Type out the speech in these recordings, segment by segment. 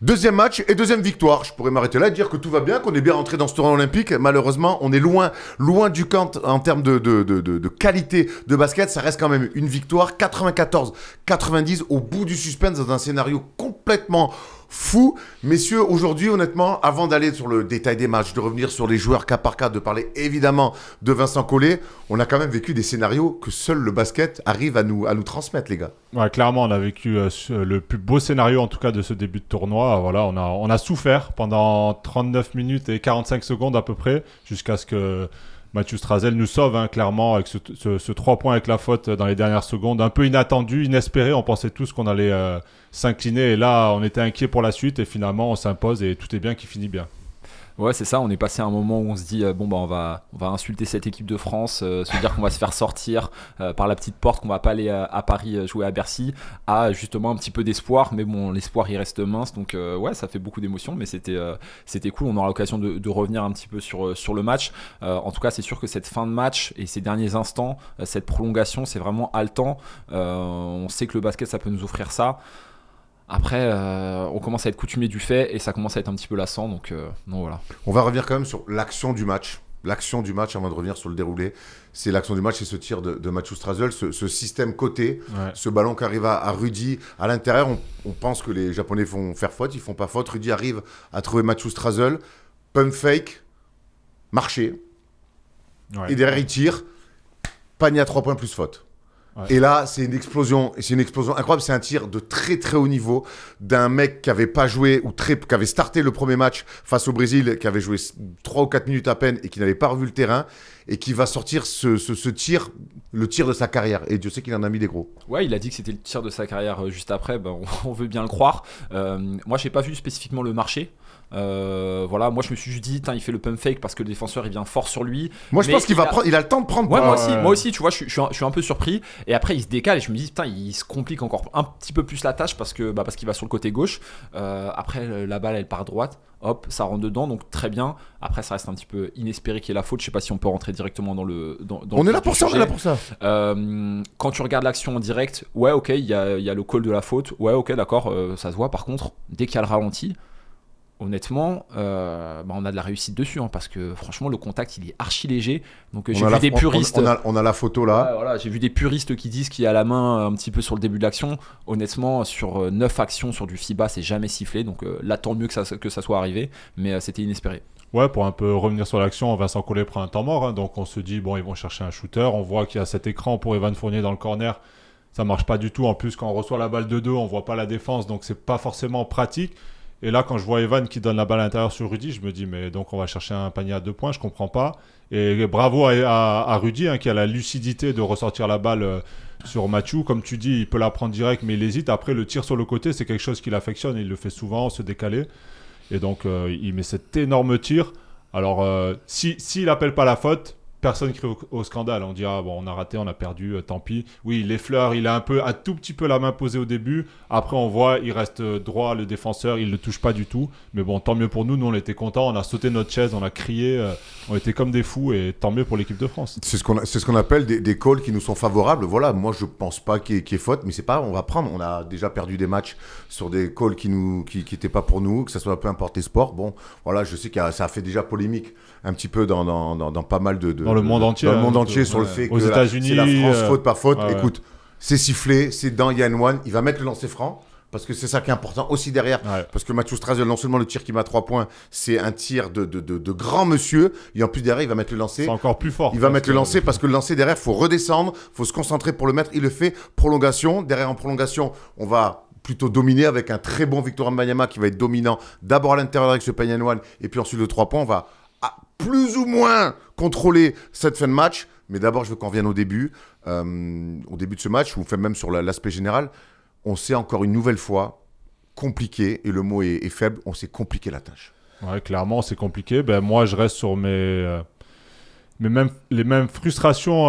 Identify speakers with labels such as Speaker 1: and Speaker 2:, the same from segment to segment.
Speaker 1: Deuxième match et deuxième victoire. Je pourrais m'arrêter là et dire que tout va bien, qu'on est bien rentré dans ce tournoi olympique. Malheureusement, on est loin du camp en termes de qualité de basket. Ça reste quand même une victoire. 94-90 au bout du suspense dans un scénario complètement fou. Messieurs, aujourd'hui, honnêtement, avant d'aller sur le détail des matchs, de revenir sur les joueurs cas par cas, de parler évidemment de Vincent Collet, on a quand même vécu des scénarios que seul le basket arrive à nous transmettre, les gars.
Speaker 2: Ouais, clairement, on a vécu le plus beau scénario, en tout cas, de ce début de tournoi. Voilà, on a souffert pendant 39 minutes et 45 secondes à peu près, jusqu'à ce que Mathieu Strazel nous sauve, clairement, avec ce 3 points avec la faute dans les dernières secondes. Un peu inattendu, inespéré. On pensait tous qu'on allait s'incliner. Et là, on était inquiet pour la suite. Et finalement, on s'impose et tout est bien qui finit bien.
Speaker 3: Ouais, c'est ça, on est passé à un moment où on se dit on va insulter cette équipe de France, se dire qu'on va se faire sortir par la petite porte, qu'on va pas aller à Paris jouer à Bercy, à justement un petit peu d'espoir, mais bon, l'espoir il reste mince, donc ouais, ça fait beaucoup d'émotions, mais c'était cool. On aura l'occasion de revenir un petit peu sur le match. En tout cas, c'est sûr que cette fin de match et ces derniers instants, cette prolongation, c'est vraiment haletant. On sait que le basket, ça peut nous offrir ça. Après, on commence à être coutumier du fait et ça commence à être un petit peu lassant, donc voilà.
Speaker 1: On va revenir quand même sur l'action du match. L'action du match, avant de revenir sur le déroulé, c'est l'action du match, c'est ce tir de Mathieu Strazel, ce système côté, ouais. Ce ballon qui arrive à Rudy. À l'intérieur, on pense que les Japonais vont faire faute, ils font pas faute. Rudy arrive à trouver Mathieu Strazel, pump fake, marché, ouais. Et derrière il tire, panier à 3 points plus faute. Ouais. Et là, c'est une explosion incroyable. C'est un tir de très très haut niveau d'un mec qui avait pas joué qui avait starté le premier match face au Brésil, qui avait joué 3 ou 4 minutes à peine et qui n'avait pas revu le terrain et qui va sortir ce tir, le tir de sa carrière. Et Dieu sait qu'il en a mis des gros.
Speaker 3: Ouais, il a dit que c'était le tir de sa carrière juste après. On veut bien le croire. Moi, j'ai pas vu spécifiquement le marché. Voilà, moi je me suis juste dit, il fait le pump fake parce que le défenseur il vient fort sur lui.
Speaker 1: Moi je pense qu'il il a le temps de prendre.
Speaker 3: Ouais, moi aussi, tu vois, je suis un peu surpris. Et après il se décale et je me dis, il se complique encore un petit peu plus la tâche parce qu'il va sur le côté gauche. Après la balle elle part droite, hop, ça rentre dedans, donc très bien. Après ça reste un petit peu inespéré qu'il y ait la faute. Je sais pas si on peut rentrer directement dans le.
Speaker 1: On est là pour ça, on est là pour ça.
Speaker 3: Quand tu regardes l'action en direct, ouais, ok, il y a le call de la faute, ouais, ok, d'accord, ça se voit. Par contre, dès qu'il y a le ralenti, honnêtement, on a de la réussite dessus, parce que franchement le contact il est archi léger. Donc j'ai vu des puristes.
Speaker 1: On a la photo là.
Speaker 3: Ouais, voilà, j'ai vu des puristes qui disent qu'il y a la main un petit peu sur le début de l'action. Honnêtement, sur 9 actions sur du FIBA, c'est jamais sifflé. Donc là, tant mieux que ça soit arrivé, mais c'était inespéré.
Speaker 2: Ouais, pour un peu revenir sur l'action, Vincent Collet prend un temps mort. Donc on se dit, ils vont chercher un shooter. On voit qu'il y a cet écran pour Evan Fournier dans le corner. Ça marche pas du tout. En plus, quand on reçoit la balle de 2, on voit pas la défense. Donc c'est pas forcément pratique. Et là, quand je vois Evan qui donne la balle à l'intérieur sur Rudy, je me dis, mais donc on va chercher un panier à 2 points, je comprends pas. Et bravo à Rudy, qui a la lucidité de ressortir la balle sur Mathieu. Comme tu dis, il peut la prendre direct, mais il hésite. Après, le tir sur le côté, c'est quelque chose qu'il affectionne. Il le fait souvent, se décaler. Et donc, il met cet énorme tir. Alors, s'il n'appelle pas la faute, personne crie au scandale. On dira, on a raté, on a perdu, tant pis. Oui, il effleure, il a un tout petit peu la main posée au début. Après, on voit, il reste droit, le défenseur, il ne le touche pas du tout. Mais bon, tant mieux pour nous. Nous, on était contents. On a sauté notre chaise, on a crié. On était comme des fous et tant mieux pour l'équipe de France.
Speaker 1: C'est ce qu'on appelle des calls qui nous sont favorables. Voilà, moi, je ne pense pas qu'il y ait faute, mais c'est pas, on va prendre. On a déjà perdu des matchs sur des calls qui n'étaient pas pour nous, que ce soit peu importe les sports. Bon, voilà, je sais que ça a fait déjà polémique un petit peu dans pas mal
Speaker 2: dans le monde entier.
Speaker 1: Dans le monde entier sur le fait que c'est la France faute par faute. Ouais. Écoute, c'est sifflé, c'est dans Yann One. Il va mettre le lancer franc. Parce que c'est ça qui est important aussi derrière. Ouais. Parce que Mathieu Strazel, non seulement le tir qui met à 3 points, c'est un tir de grand monsieur. Et en plus derrière, il va mettre le lancer.
Speaker 2: C'est encore plus fort.
Speaker 1: Il va mettre le lancer parce que le lancer derrière, il faut redescendre. Il faut se concentrer pour le mettre. Il le fait. Prolongation. Derrière, en prolongation, on va plutôt dominer avec un très bon Victor Wembanyama qui va être dominant. D'abord à l'intérieur avec ce Yann One. Et puis ensuite, le 3 points, on va plus ou moins contrôler cette fin de match. Mais d'abord, je veux qu'on revienne au début de ce match, ou même sur l'aspect général. On s'est encore une nouvelle fois compliqué, et le mot est faible, on s'est compliqué la tâche.
Speaker 2: Ouais, clairement, c'est compliqué. Moi, je reste sur les mêmes frustrations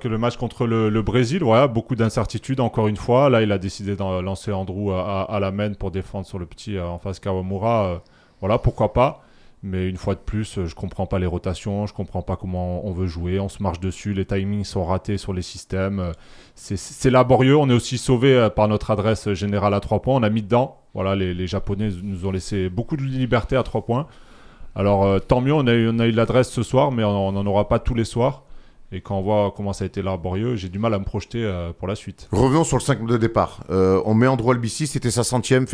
Speaker 2: que le match contre le Brésil. Voilà, beaucoup d'incertitudes, encore une fois. Là, il a décidé de lancer Andrew à la main pour défendre sur le petit en face Kawamura. Voilà, pourquoi pas. Mais une fois de plus, je comprends pas les rotations, je comprends pas comment on veut jouer, on se marche dessus, les timings sont ratés sur les systèmes. C'est laborieux, on est aussi sauvé par notre adresse générale à 3 points, on a mis dedans. Voilà, les Japonais nous ont laissé beaucoup de liberté à 3 points. Alors, tant mieux, on a eu l'adresse ce soir, mais on n'en aura pas tous les soirs. Et quand on voit comment ça a été laborieux, j'ai du mal à me projeter pour la suite.
Speaker 1: Revenons sur le 5 de départ. On met Andrew Albici, c'était sa 100e.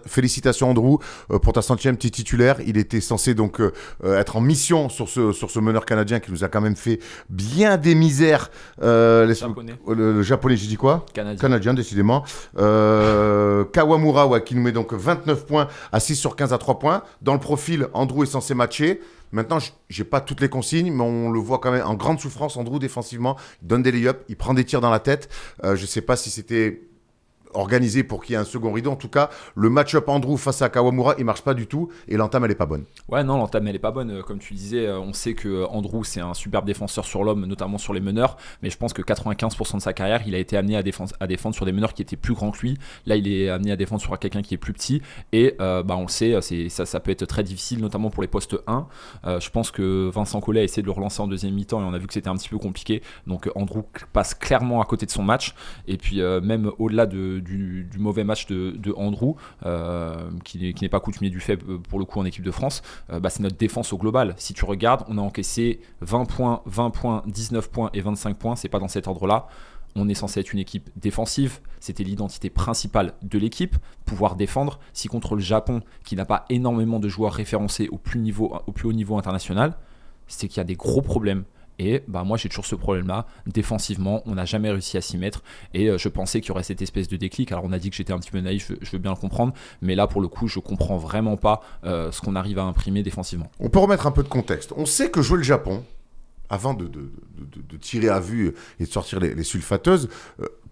Speaker 1: Félicitations Andrew pour ta 100e petit titulaire. Il était censé donc être en mission sur ce meneur canadien qui nous a quand même fait bien des misères.
Speaker 3: Japonais.
Speaker 1: Le japonais, j'ai dit quoi ? Canadien, décidément. Kawamura, qui nous met donc 29 points à 6 sur 15 à 3 points. Dans le profil, Andrew est censé matcher. Maintenant, j'ai pas toutes les consignes, mais on le voit quand même en grande souffrance, Andrew, défensivement. Il donne des lay-ups, il prend des tirs dans la tête. Je sais pas si c'était organisé pour qu'il y ait un second rideau. En tout cas, le match-up Andrew face à Kawamura, il marche pas du tout et l'entame, elle est pas bonne.
Speaker 3: Ouais, non, l'entame, elle est pas bonne. Comme tu disais, on sait que Andrew, c'est un superbe défenseur sur l'homme, notamment sur les meneurs, mais je pense que 95% de sa carrière, il a été amené à défendre sur des meneurs qui étaient plus grands que lui. Là, il est amené à défendre sur quelqu'un qui est plus petit et on le sait, ça peut être très difficile, notamment pour les postes 1. Je pense que Vincent Collet a essayé de le relancer en deuxième mi-temps et on a vu que c'était un petit peu compliqué. Donc Andrew passe clairement à côté de son match et puis même au-delà du mauvais match de Andrew, qui n'est pas coutumier du fait pour le coup en équipe de France, c'est notre défense au global. Si tu regardes, on a encaissé 20 points, 19 points et 25 points, c'est pas dans cet ordre-là. On est censé être une équipe défensive, c'était l'identité principale de l'équipe, pouvoir défendre. Si contre le Japon, qui n'a pas énormément de joueurs référencés au plus haut niveau international, c'est qu'il y a des gros problèmes. Et moi, j'ai toujours ce problème-là. Défensivement, on n'a jamais réussi à s'y mettre. Et je pensais qu'il y aurait cette espèce de déclic. Alors, on a dit que j'étais un petit peu naïf, je veux bien le comprendre. Mais là, pour le coup, je ne comprends vraiment pas ce qu'on arrive à imprimer défensivement.
Speaker 1: On peut remettre un peu de contexte. On sait que jouer le Japon, avant de tirer à vue et de sortir les sulfateuses,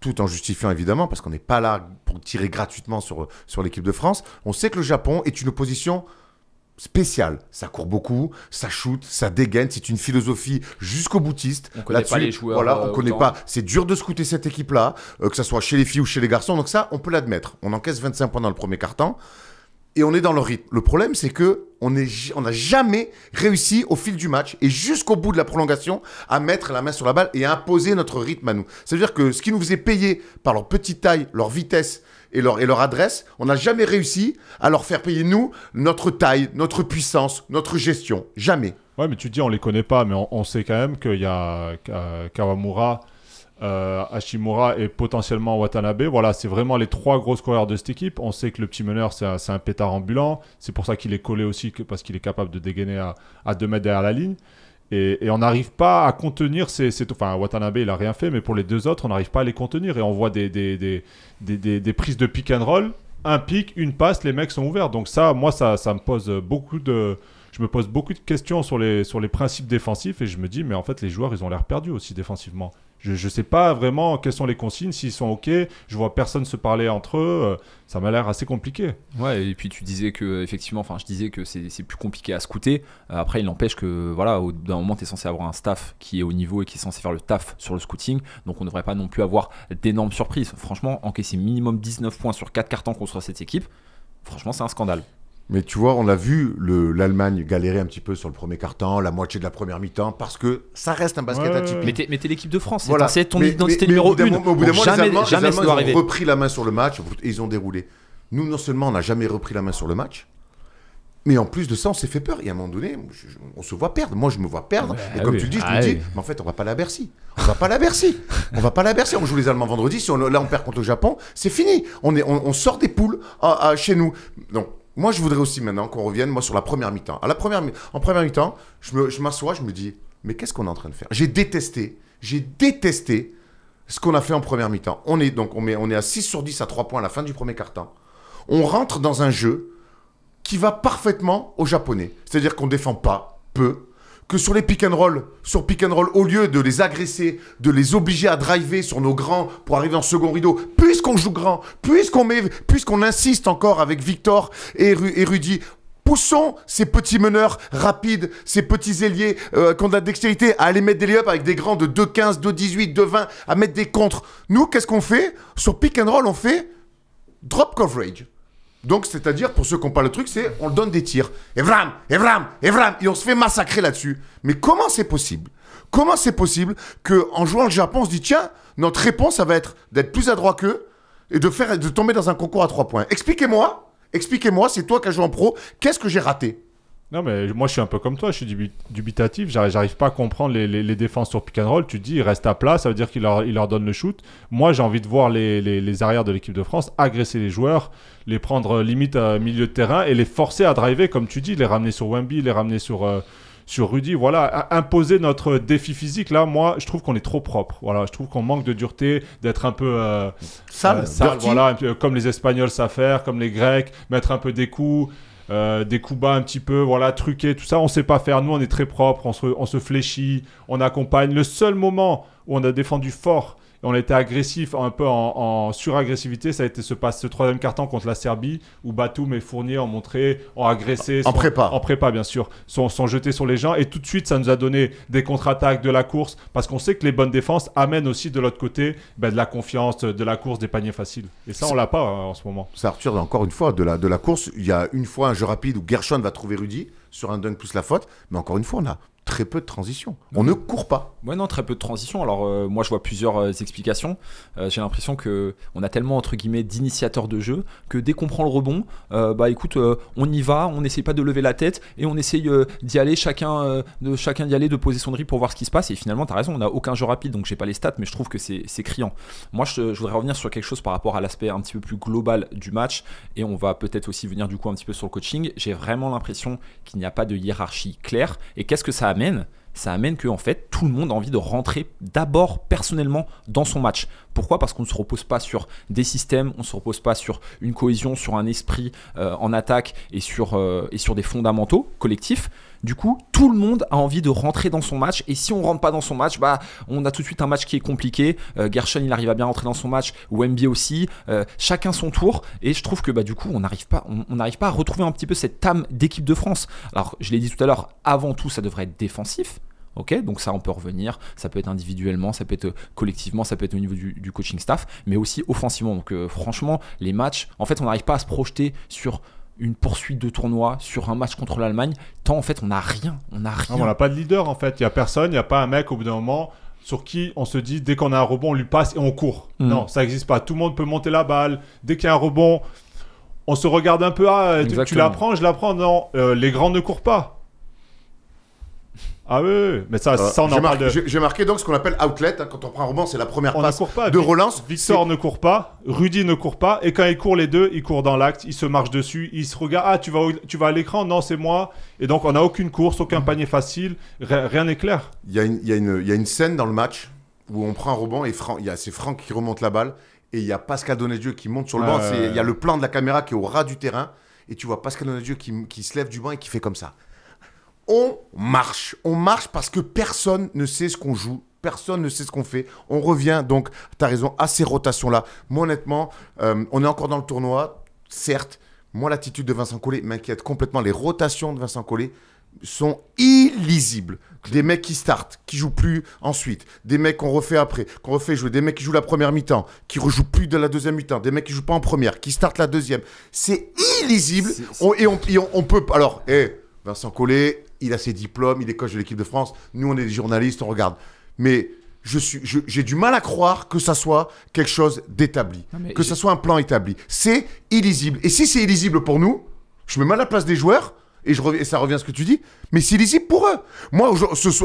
Speaker 1: tout en justifiant évidemment, parce qu'on n'est pas là pour tirer gratuitement sur l'équipe de France, on sait que le Japon est une opposition spécial, ça court beaucoup, ça shoot, ça dégaine, c'est une philosophie jusqu'au boutiste.
Speaker 3: On connaît pas les joueurs.
Speaker 1: Voilà, on connaît pas. C'est dur de scouter cette équipe-là, que ça soit chez les filles ou chez les garçons. Donc ça, on peut l'admettre. On encaisse 25 points dans le premier quart-temps et on est dans le rythme. Le problème, c'est que on n'a jamais réussi au fil du match et jusqu'au bout de la prolongation à mettre la main sur la balle et à imposer notre rythme à nous. C'est-à-dire que ce qui nous faisait payer par leur petite taille, leur vitesse et leur adresse, on n'a jamais réussi à leur faire payer, nous, notre taille, notre puissance, notre gestion. Jamais.
Speaker 2: Ouais, mais tu dis on les connaît pas, mais on sait quand même qu'il y a Kawamura, Hashimura et potentiellement Watanabe. Voilà, c'est vraiment les 3 gros scoreurs de cette équipe. On sait que le petit meneur, c'est un pétard ambulant. C'est pour ça qu'il est collé aussi, parce qu'il est capable de dégainer à 2 mètres derrière la ligne. Et on n'arrive pas à contenir enfin, Watanabe, il n'a rien fait, mais pour les 2 autres, on n'arrive pas à les contenir. Et on voit des prises de pick and roll, un pick, une passe, les mecs sont ouverts. Donc ça, moi, ça me pose beaucoup de... Je me pose beaucoup de questions sur les principes défensifs et je me dis, mais en fait, les joueurs, ils ont l'air perdus aussi défensivement. Je ne sais pas vraiment quelles sont les consignes, s'ils sont OK. Je vois personne se parler entre eux. Ça m'a l'air assez compliqué.
Speaker 3: Ouais, et puis tu disais que, effectivement, je disais que c'est plus compliqué à scouter. Après, il n'empêche que, voilà, au bout d'un moment, tu es censé avoir un staff qui est au niveau et qui est censé faire le taf sur le scouting. Donc, on ne devrait pas non plus avoir d'énormes surprises. Franchement, encaisser minimum 19 points sur 4 cartons contre cette équipe, franchement, c'est un scandale.
Speaker 1: Mais tu vois, on a vu l'Allemagne galérer un petit peu sur le premier quart-temps, la moitié de la première mi-temps, parce que ça reste un basket atypique.
Speaker 3: Mais t'es l'équipe de France,
Speaker 1: voilà.
Speaker 3: C'est ton identité numéro 1.
Speaker 1: Au bout d'un moment,
Speaker 3: jamais
Speaker 1: les Allemands
Speaker 3: ça doit arriver.
Speaker 1: ont repris la main sur le match et ils ont déroulé. Nous, non seulement on n'a jamais repris la main sur le match, mais en plus de ça, on s'est fait peur. Et à un moment donné, on se voit perdre. Moi, je me vois perdre. Et comme tu le dis, je me dis, mais en fait, on va pas à la Bercy. On va pas à la Bercy. On joue les Allemands vendredi. Si là, on perd contre le Japon, c'est fini. On sort des poules chez nous. Donc, moi, je voudrais aussi maintenant qu'on revienne sur la première mi-temps. En première mi-temps, je m'assois, je me dis, mais qu'est-ce qu'on est en train de faire ? J'ai détesté ce qu'on a fait en première mi-temps. On est à 6 sur 10 à 3 points à la fin du premier quart-temps. On rentre dans un jeu qui va parfaitement aux Japonais. C'est-à-dire qu'on ne défend pas peu, que sur les pick and roll, au lieu de les agresser, de les obliger à driver sur nos grands pour arriver en second rideau, puisqu'on joue grand, puisqu'on insiste encore avec Victor et Rudy, poussons ces petits meneurs rapides, ces petits ailiers qui ont de la dextérité à aller mettre des lay-ups avec des grands de 2,15, 2,18, 2,20, à mettre des contres. Nous, qu'est-ce qu'on fait ? Sur pick and roll, on fait drop coverage. Donc, c'est-à-dire, pour ceux qui n'ont pas le truc, c'est on donne des tirs. Et vram, et on se fait massacrer là-dessus. Mais comment c'est possible ? Comment c'est possible qu'en jouant le Japon, on se dit, tiens, notre réponse, ça va être d'être plus adroit qu'eux et de tomber dans un concours à 3 points. Expliquez-moi Expliquez-moi, c'est toi qui as joué en pro, qu'est-ce que j'ai raté?
Speaker 2: Non, mais moi, je suis un peu comme toi, je suis dubitatif. J'arrive pas à comprendre les défenses sur pick and roll. Tu te dis, il reste à plat, ça veut dire qu'il leur donne le shoot. Moi, j'ai envie de voir les arrières de l'équipe de France agresser les joueurs, les prendre limite à milieu de terrain et les forcer à driver, comme tu dis, les ramener sur Wemby, les ramener sur Rudy. Voilà, imposer notre défi physique. Là, moi, je trouve qu'on est trop propre. Voilà, je trouve qu'on manque de dureté, d'être un peu
Speaker 1: sale,
Speaker 2: voilà, comme les Espagnols savent faire, comme les Grecs, mettre un peu des coups bas un petit peu, voilà, truquer, tout ça, on sait pas faire. Nous, on est très propre, on se fléchit, on accompagne. Le seul moment où on a défendu fort et on a été agressif, un peu en suragressivité, ça a été ce troisième quart-temps contre la Serbie, où Batum et Fournier ont agressé.
Speaker 1: En prépa.
Speaker 2: En prépa, bien sûr. Sont jetés sur les gens. Et tout de suite, ça nous a donné des contre-attaques, de la course, parce qu'on sait que les bonnes défenses amènent aussi de l'autre côté de la confiance, de la course, des paniers faciles. Et ça, on l'a pas en ce moment.
Speaker 1: Ça, Arthur, encore une fois, de la course, il y a une fois un jeu rapide où Gershon va trouver Rudy sur un dunk plus la faute, mais encore une fois, on a très peu de transition. On ne court pas.
Speaker 3: Ouais, non, très peu de transition. Alors, moi, je vois plusieurs explications. J'ai l'impression qu'on a tellement, entre guillemets, d'initiateurs de jeu que dès qu'on prend le rebond, écoute, on y va, on n'essaye pas de lever la tête et on essaye d'y aller, chacun d'y aller, de poser son dribble pour voir ce qui se passe. Et finalement, tu as raison, on n'a aucun jeu rapide, donc j'ai pas les stats, mais je trouve que c'est criant. Moi, je voudrais revenir sur quelque chose par rapport à l'aspect un petit peu plus global du match, et on va peut-être aussi venir du coup un petit peu sur le coaching. J'ai vraiment l'impression qu'il n'y a pas de hiérarchie claire. Et qu'est-ce que ça amène ? Ça amène que en fait, tout le monde a envie de rentrer d'abord personnellement dans son match. Pourquoi ? Parce qu'on ne se repose pas sur des systèmes, on ne se repose pas sur une cohésion, sur un esprit en attaque et sur des fondamentaux collectifs. Du coup, tout le monde a envie de rentrer dans son match, et si on ne rentre pas dans son match, on a tout de suite un match qui est compliqué. Gershon, il arrive à bien rentrer dans son match, Wemby aussi, chacun son tour, et je trouve que du coup, on n'arrive pas à retrouver un petit peu cette âme d'équipe de France. Alors, je l'ai dit tout à l'heure, avant tout, ça devrait être défensif. Ok, donc ça on peut revenir, ça peut être individuellement, ça peut être collectivement, ça peut être au niveau du coaching staff, mais aussi offensivement. Donc franchement, les matchs, en fait on n'arrive pas à se projeter sur une poursuite de tournoi, sur un match contre l'Allemagne, tant en fait on n'a rien.
Speaker 2: Non, on n'a pas de leader en fait, il n'y a personne, il n'y a pas un mec au bout d'un moment sur qui on se dit dès qu'on a un rebond on lui passe et on court. Non, ça n'existe pas, tout le monde peut monter la balle, dès qu'il y a un rebond, on se regarde un peu, tu la prends, je la prends, non, les grands ne courent pas. Ah oui, mais ça on en parle de...
Speaker 1: J'ai marqué donc ce qu'on appelle outlet. Quand on prend un rebond, c'est la première passe
Speaker 2: pas,
Speaker 1: de relance.
Speaker 2: Victor ne court pas, Rudy ne court pas. Et quand ils courent les deux, ils courent dans l'acte, ils se marchent dessus, ils se regardent. Ah, tu vas à l'écran? Non, c'est moi. Et donc, on n'a aucune course, aucun panier facile. Rien n'est clair.
Speaker 1: Il y a une scène dans le match où on prend un rebond et c'est Franck qui remonte la balle. Et il y a Pascal Donnedieu qui monte sur le banc. Il y a le plan de la caméra qui est au ras du terrain. Et tu vois Pascal Donnedieu qui se lève du banc et qui fait comme ça. On marche parce que personne ne sait ce qu'on joue, personne ne sait ce qu'on fait. On revient donc, tu as raison, à ces rotations-là. Moi honnêtement, on est encore dans le tournoi, certes. Moi l'attitude de Vincent Collet m'inquiète complètement. Les rotations de Vincent Collet sont illisibles. Des mecs qui startent, qui jouent plus ensuite, des mecs qu'on refait après, qu'on refait jouer, des mecs qui jouent la première mi-temps, qui rejouent plus de la deuxième mi-temps, des mecs qui jouent pas en première, qui startent la deuxième. C'est illisible. On peut... Alors, Vincent Collet, il a ses diplômes, il est coach de l'équipe de France. Nous, on est des journalistes, on regarde. Mais j'ai du mal à croire que ça soit quelque chose d'établi, que ça soit un plan établi. C'est illisible. Et si c'est illisible pour nous, je me mets à la place des joueurs, et ça revient à ce que tu dis, mais c'est illisible pour eux. Moi,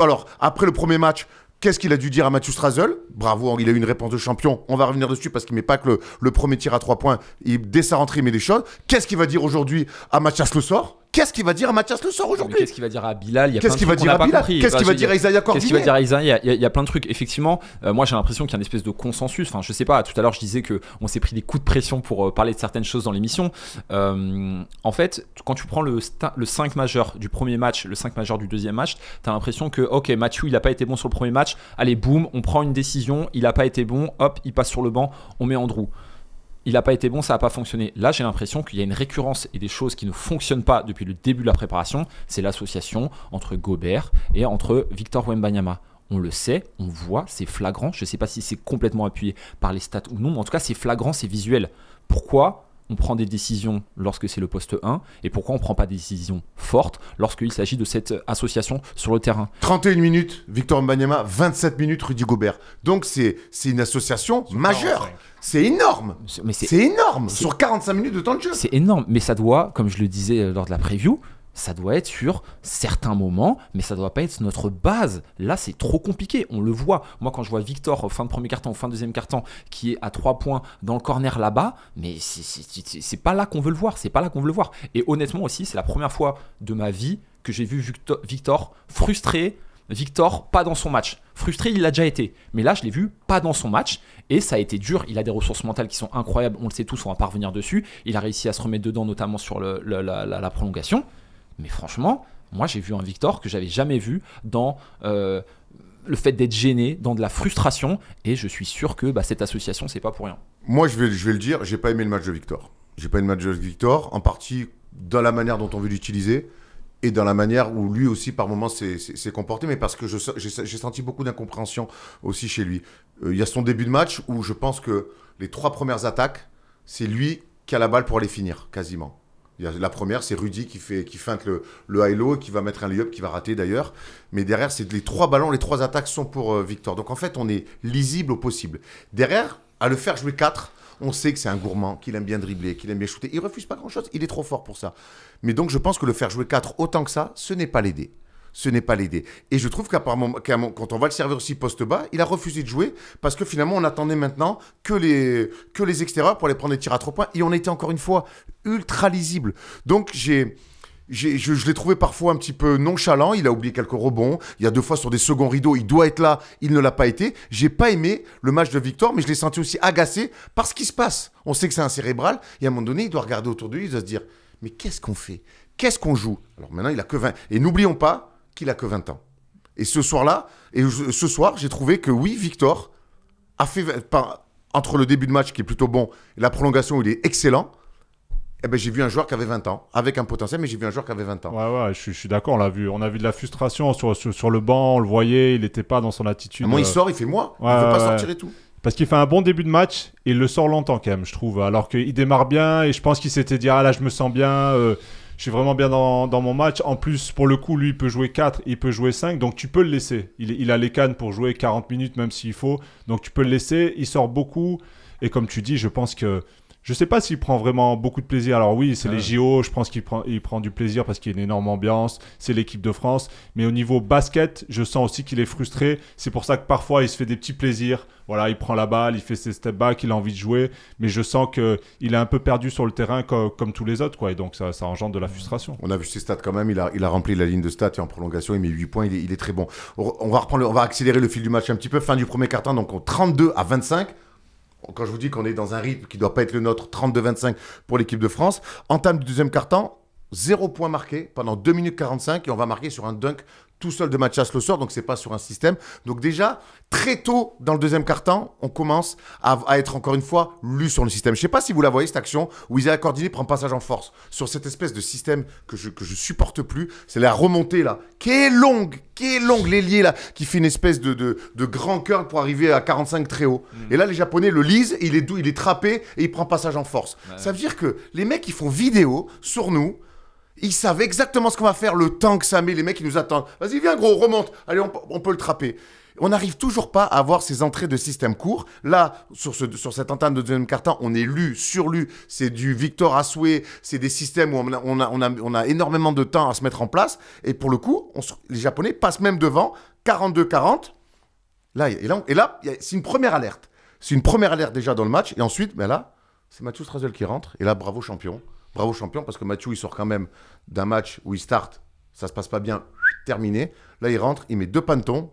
Speaker 1: alors, après le premier match, qu'est-ce qu'il a dû dire à Mathieu Strasel? Bravo, il a eu une réponse de champion. On va revenir dessus parce qu'il ne met pas que le premier tir à 3 points. Dès sa rentrée, il met des choses. Qu'est-ce qu'il va dire aujourd'hui à Mathias Le Sort? Qu'est-ce qu'il va dire à Mathias Le Sort aujourd'hui?
Speaker 3: Qu'est-ce qu'il va dire à Bilal?
Speaker 1: Qu'est-ce qu'il va dire à Bilal? Qu'est-ce qu'il va dire à Isaiah Cordier?
Speaker 3: Qu'est-ce qu'il va dire à Isaiah? Il y a plein de trucs. Effectivement, moi j'ai l'impression qu'il y a une espèce de consensus. Enfin, je sais pas, tout à l'heure je disais qu'on s'est pris des coups de pression pour parler de certaines choses dans l'émission. En fait, quand tu prends le 5 majeur du premier match, le 5 majeur du deuxième match, tu as l'impression que, ok, Mathieu, il n'a pas été bon sur le premier match. Allez, boum, on prend une décision. Il n'a pas été bon, hop, il passe sur le banc, on met Andrew. Il n'a pas été bon, ça n'a pas fonctionné. Là, j'ai l'impression qu'il y a une récurrence et des choses qui ne fonctionnent pas depuis le début de la préparation. C'est l'association entre Gobert et entre Victor Wembanyama. On le sait, on voit, c'est flagrant. Je ne sais pas si c'est complètement appuyé par les stats ou non, mais en tout cas, c'est flagrant, c'est visuel. Pourquoi on prend des décisions lorsque c'est le poste 1 et pourquoi on ne prend pas des décisions fortes lorsqu'il s'agit de cette association sur le terrain.
Speaker 1: 31 minutes, Victor Wembanyama, 27 minutes, Rudy Gobert. Donc c'est une association majeure. 45. C'est énorme. C'est énorme. Sur 45 minutes de temps de jeu.
Speaker 3: C'est énorme, mais ça doit, comme je le disais lors de la preview, ça doit être sur certains moments, mais ça ne doit pas être notre base. Là, c'est trop compliqué. On le voit. Moi, quand je vois Victor, fin de premier quart-temps, fin de deuxième quart-temps, qui est à 3 points dans le corner là-bas, mais c'est pas là qu'on veut le voir. C'est pas là qu'on veut le voir. Et honnêtement aussi, c'est la première fois de ma vie que j'ai vu Victor frustré. Victor, pas dans son match. Frustré, il l'a déjà été. Mais là, je l'ai vu pas dans son match. Et ça a été dur. Il a des ressources mentales qui sont incroyables. On le sait tous, on va pas revenir dessus. Il a réussi à se remettre dedans, notamment sur la prolongation. Mais franchement, moi j'ai vu un Victor que j'avais jamais vu dans le fait d'être gêné, dans de la frustration, et je suis sûr que cette association c'est pas pour rien.
Speaker 1: Moi je vais le dire, j'ai pas aimé le match de Victor. J'ai pas aimé le match de Victor, en partie dans la manière dont on veut l'utiliser et dans la manière où lui aussi par moments s'est comporté, mais parce que j'ai senti beaucoup d'incompréhension aussi chez lui. Il y a son début de match où je pense que les 3 premières attaques, c'est lui qui a la balle pour les finir quasiment. La première, c'est Rudy qui feinte le high-low, qui va mettre un lay-up, qui va rater d'ailleurs. Mais derrière, c'est les 3 ballons, les 3 attaques sont pour Victor. Donc en fait, on est lisible au possible. Derrière, à le faire jouer 4, on sait que c'est un gourmand, qu'il aime bien dribbler, qu'il aime bien shooter. Il refuse pas grand-chose, il est trop fort pour ça. Mais donc je pense que le faire jouer 4 autant que ça, ce n'est pas l'aider. Ce n'est pas l'aider. Et je trouve quand on va le servir aussi poste bas, il a refusé de jouer parce que finalement, on attendait maintenant que les extérieurs pour aller prendre des tirs à 3 points. Et on était encore une fois ultra lisible. Donc, je l'ai trouvé parfois un petit peu nonchalant. Il a oublié quelques rebonds. Il y a 2 fois sur des seconds rideaux. Il doit être là. Il ne l'a pas été. J'ai pas aimé le match de Victor, mais je l'ai senti aussi agacé par ce qui se passe. On sait que c'est un cérébral. Et à un moment donné, il doit regarder autour de lui. Il doit se dire, mais qu'est-ce qu'on fait? Qu'est-ce qu'on joue? Alors maintenant, il a que 20. Et n'oublions pas qu'il a que 20 ans. Et ce soir, j'ai trouvé que oui, Victor a fait, entre le début de match qui est plutôt bon et la prolongation où il est excellent, j'ai vu un joueur qui avait 20 ans, avec un potentiel, mais j'ai vu un joueur qui avait 20 ans.
Speaker 2: Ouais, je suis d'accord, on l'a vu. On a vu de la frustration sur le banc, on le voyait, il n'était pas dans son attitude.
Speaker 1: Moi, il sort, il fait moi. Il ne veut pas sortir et tout.
Speaker 2: Parce qu'il fait un bon début de match et il le sort longtemps quand même, je trouve. Alors qu'il démarre bien et je pense qu'il s'était dit, ah là, je me sens bien. Je suis vraiment bien dans mon match. En plus, pour le coup, lui, il peut jouer 4, il peut jouer 5. Donc, tu peux le laisser. Il a les cannes pour jouer 40 minutes, même s'il faut. Donc, tu peux le laisser. Il sort beaucoup. Et comme tu dis, je pense que... Je ne sais pas s'il prend vraiment beaucoup de plaisir. Alors oui, c'est les JO. Je pense qu'il prend du plaisir parce qu'il y a une énorme ambiance. C'est l'équipe de France. Mais au niveau basket, je sens aussi qu'il est frustré. C'est pour ça que parfois, il se fait des petits plaisirs. Voilà, il prend la balle, il fait ses step back, il a envie de jouer. Mais je sens qu'il est un peu perdu sur le terrain comme tous les autres, quoi. Et donc, ça engendre de la frustration. On
Speaker 1: a vu ses stats quand même. Il a rempli la ligne de stats et en prolongation, il met 8 points. Il est très bon. On va accélérer le fil du match un petit peu. Fin du premier quart-temps, donc 32-25. Quand je vous dis qu'on est dans un rythme qui ne doit pas être le nôtre, 32-25 pour l'équipe de France. Entame du deuxième quart-temps, 0 point marqué pendant 2 minutes 45 et on va marquer sur un dunk tout seul de Mathias Le Sort, donc c'est pas sur un système. Donc déjà, très tôt dans le deuxième quart-temps, on commence à être encore une fois lu sur le système. Je sais pas si vous la voyez cette action où Isaiah Cordini prend passage en force sur cette espèce de système que je supporte plus. C'est la remontée là, qui est longue, l'ailier là, qui fait une espèce de grand curl pour arriver à 45 très haut. Et là, les Japonais le lisent, il est trappé et il prend passage en force. Ouais. Ça veut dire que les mecs qui font vidéo sur nous, ils savent exactement ce qu'on va faire, le temps que ça met. Les mecs, ils nous attendent. Vas-y, viens, gros, remonte. Allez, on peut le trapper. On n'arrive toujours pas à avoir ces entrées de système court. Là, sur cette entame de deuxième quart-temps, on est surlu. C'est du Victor à souhait. C'est des systèmes où on a énormément de temps à se mettre en place. Et pour le coup, les Japonais passent même devant, 42-40. Là, c'est une première alerte. C'est une première alerte déjà dans le match. Et ensuite, là, c'est Mathieu Strazel qui rentre. Et là, bravo champion. Bravo champion, parce que Mathieu, il sort quand même d'un match où il start, ça se passe pas bien, terminé. Là, il rentre, il met 2 pantons,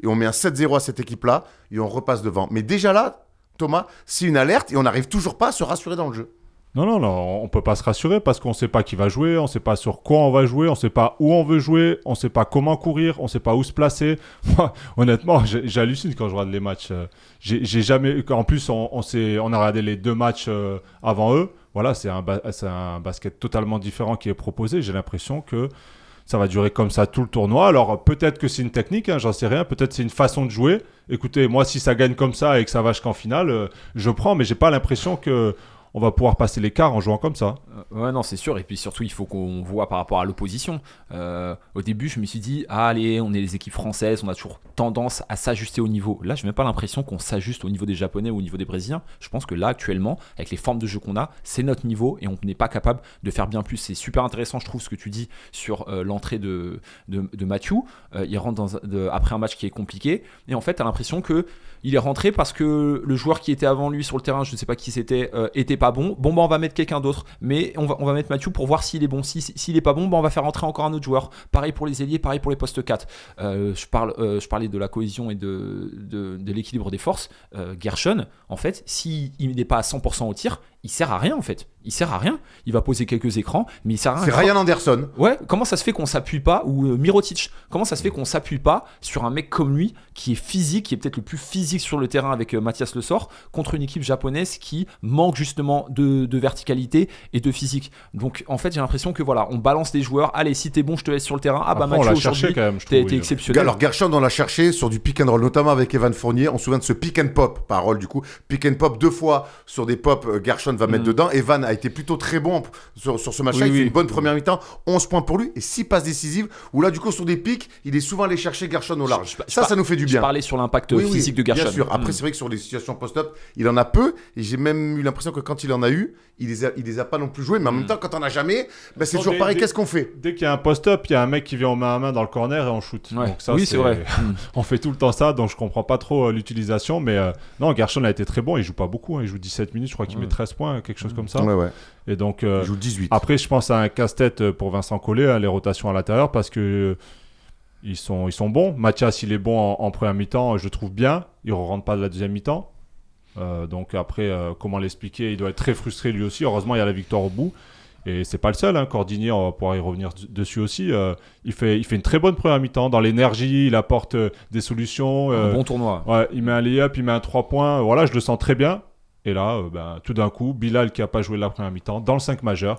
Speaker 1: et on met un 7-0 à cette équipe-là, et on repasse devant. Mais déjà là, Thomas, c'est une alerte, et on n'arrive toujours pas à se rassurer dans le jeu.
Speaker 2: Non, on ne peut pas se rassurer parce qu'on ne sait pas qui va jouer, on ne sait pas sur quoi on va jouer, on ne sait pas où on veut jouer, on ne sait pas comment courir, on ne sait pas où se placer. Moi, honnêtement, j'hallucine quand je regarde les matchs. J'ai jamais... En plus, on a regardé les 2 matchs avant eux. Voilà, c'est un basket totalement différent qui est proposé. J'ai l'impression que ça va durer comme ça tout le tournoi. Alors, peut-être que c'est une technique, j'en sais rien. Peut-être c'est une façon de jouer. Écoutez, moi, si ça gagne comme ça et que ça va jusqu'en finale, je prends. Mais j'ai pas l'impression que... on va pouvoir passer l'écart en jouant comme ça.
Speaker 3: Ouais, non, c'est sûr. Et puis surtout, il faut qu'on voit par rapport à l'opposition. Au début, je me suis dit, allez, on est les équipes françaises, on a toujours tendance à s'ajuster au niveau. Là, je n'ai même pas l'impression qu'on s'ajuste au niveau des Japonais ou au niveau des Brésiliens. Je pense que là, actuellement, avec les formes de jeu qu'on a, c'est notre niveau et on n'est pas capable de faire bien plus. C'est super intéressant, je trouve, ce que tu dis sur l'entrée de Mathieu. Il rentre après un match qui est compliqué. Et en fait, tu as l'impression qu'il est rentré parce que le joueur qui était avant lui sur le terrain, je ne sais pas qui c'était, était pas bon. Bon, bah, on va mettre quelqu'un d'autre. Mais on va mettre Mathieu pour voir s'il est bon. S'il est pas bon, bah, on va faire rentrer encore un autre joueur. Pareil pour les ailiers, pareil pour les postes 4. Je parlais de la cohésion et de l'équilibre des forces. Gershon, en fait, s'il n'est pas à 100% au tir, il sert à rien en fait. Il sert à rien. Il va poser quelques écrans, mais il sert à rien.
Speaker 1: C'est Ryan Anderson.
Speaker 3: Ouais, comment ça se fait qu'on s'appuie pas, ou Mirotic, comment ça se fait qu'on s'appuie pas sur un mec comme lui, qui est physique, qui est peut-être le plus physique sur le terrain avec Mathias Le Sort, contre une équipe japonaise qui manque justement de verticalité et de physique. Donc en fait, j'ai l'impression que voilà, on balance des joueurs. Allez, si t'es bon, je te laisse sur le terrain. Ah bah
Speaker 2: Mathieu, aujourd'hui,
Speaker 3: t'as été exceptionnel.
Speaker 1: Alors Gershon, on l'a cherché sur du pick and roll, notamment avec Evan Fournier. On se souvient de ce pick and pop, parole du coup. Pick and pop 2 fois sur des pops, Gershon va mettre dedans. Evan a été plutôt très bon sur ce match-là. Il fait une bonne première mi-temps, 11 points pour lui et 6 passes décisives. Où là, du coup, sur des pics, il est souvent allé chercher Gershon au large. Ça nous fait du bien.
Speaker 3: Je parlais sur l'impact physique de Gershon.
Speaker 1: Bien sûr. Après, c'est vrai que sur les situations post-up, il en a peu. Et j'ai même eu l'impression que quand il en a eu, il les a pas non plus joués. Mais en même temps, quand on a jamais, bah, c'est toujours pareil. Qu'est-ce qu'on fait?
Speaker 2: Dès qu'il y a un post-up, il y a un mec qui vient en main à main dans le corner et on shoot.
Speaker 3: Ouais.
Speaker 2: Donc ça,
Speaker 3: oui, c'est vrai.
Speaker 2: On fait tout le temps ça, donc je comprends pas trop l'utilisation. Mais non, Gershon a été très bon. Il joue pas beaucoup. Il joue 17 minutes. Je crois qu'il met 13 points, quelque chose comme ça.
Speaker 1: Ouais.
Speaker 2: Et donc,
Speaker 1: il joue 18.
Speaker 2: Après, je pense à un casse-tête pour Vincent Collet, les rotations à l'intérieur, parce que ils sont bons. Mathias, il est bon en première mi-temps, je trouve bien. Il ne rentre pas de la deuxième mi-temps. Donc après, comment l'expliquer? Il doit être très frustré lui aussi. Heureusement, il y a la victoire au bout. Et c'est pas le seul, Cordinier, on va pouvoir y revenir dessus aussi. Il fait une très bonne première mi-temps. Dans l'énergie, il apporte des solutions.
Speaker 3: Un bon tournoi.
Speaker 2: Ouais, il met un lay-up, il met un 3 points. Voilà, je le sens très bien. Et là, tout d'un coup, Bilal qui n'a pas joué la première mi-temps, dans le 5 majeur,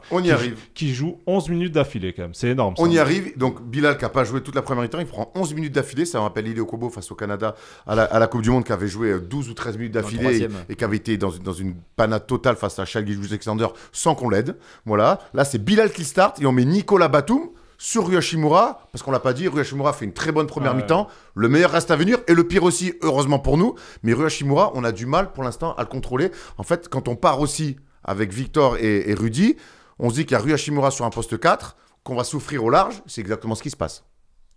Speaker 2: qui joue 11 minutes d'affilée quand même. C'est énorme.
Speaker 1: On y arrive. Donc Bilal qui n'a pas joué toute la première mi-temps, il prend 11 minutes d'affilée. Ça me rappelle Ilé Okobo face au Canada à la Coupe du Monde qui avait joué 12 ou 13 minutes d'affilée et qui avait été dans une panade totale face à Shai Gilgeous-Alexander sans qu'on l'aide. Voilà. Là, c'est Bilal qui start et on met Nicolas Batum sur Rui Hachimura, parce qu'on l'a pas dit, Rui Hachimura fait une très bonne première mi-temps. Le meilleur reste à venir, et le pire aussi, heureusement pour nous. Mais Rui Hachimura, on a du mal pour l'instant à le contrôler. En fait, quand on part aussi avec Victor et Rudy, on se dit qu'il y a Rui Hachimura sur un poste 4, qu'on va souffrir au large. C'est exactement ce qui se passe.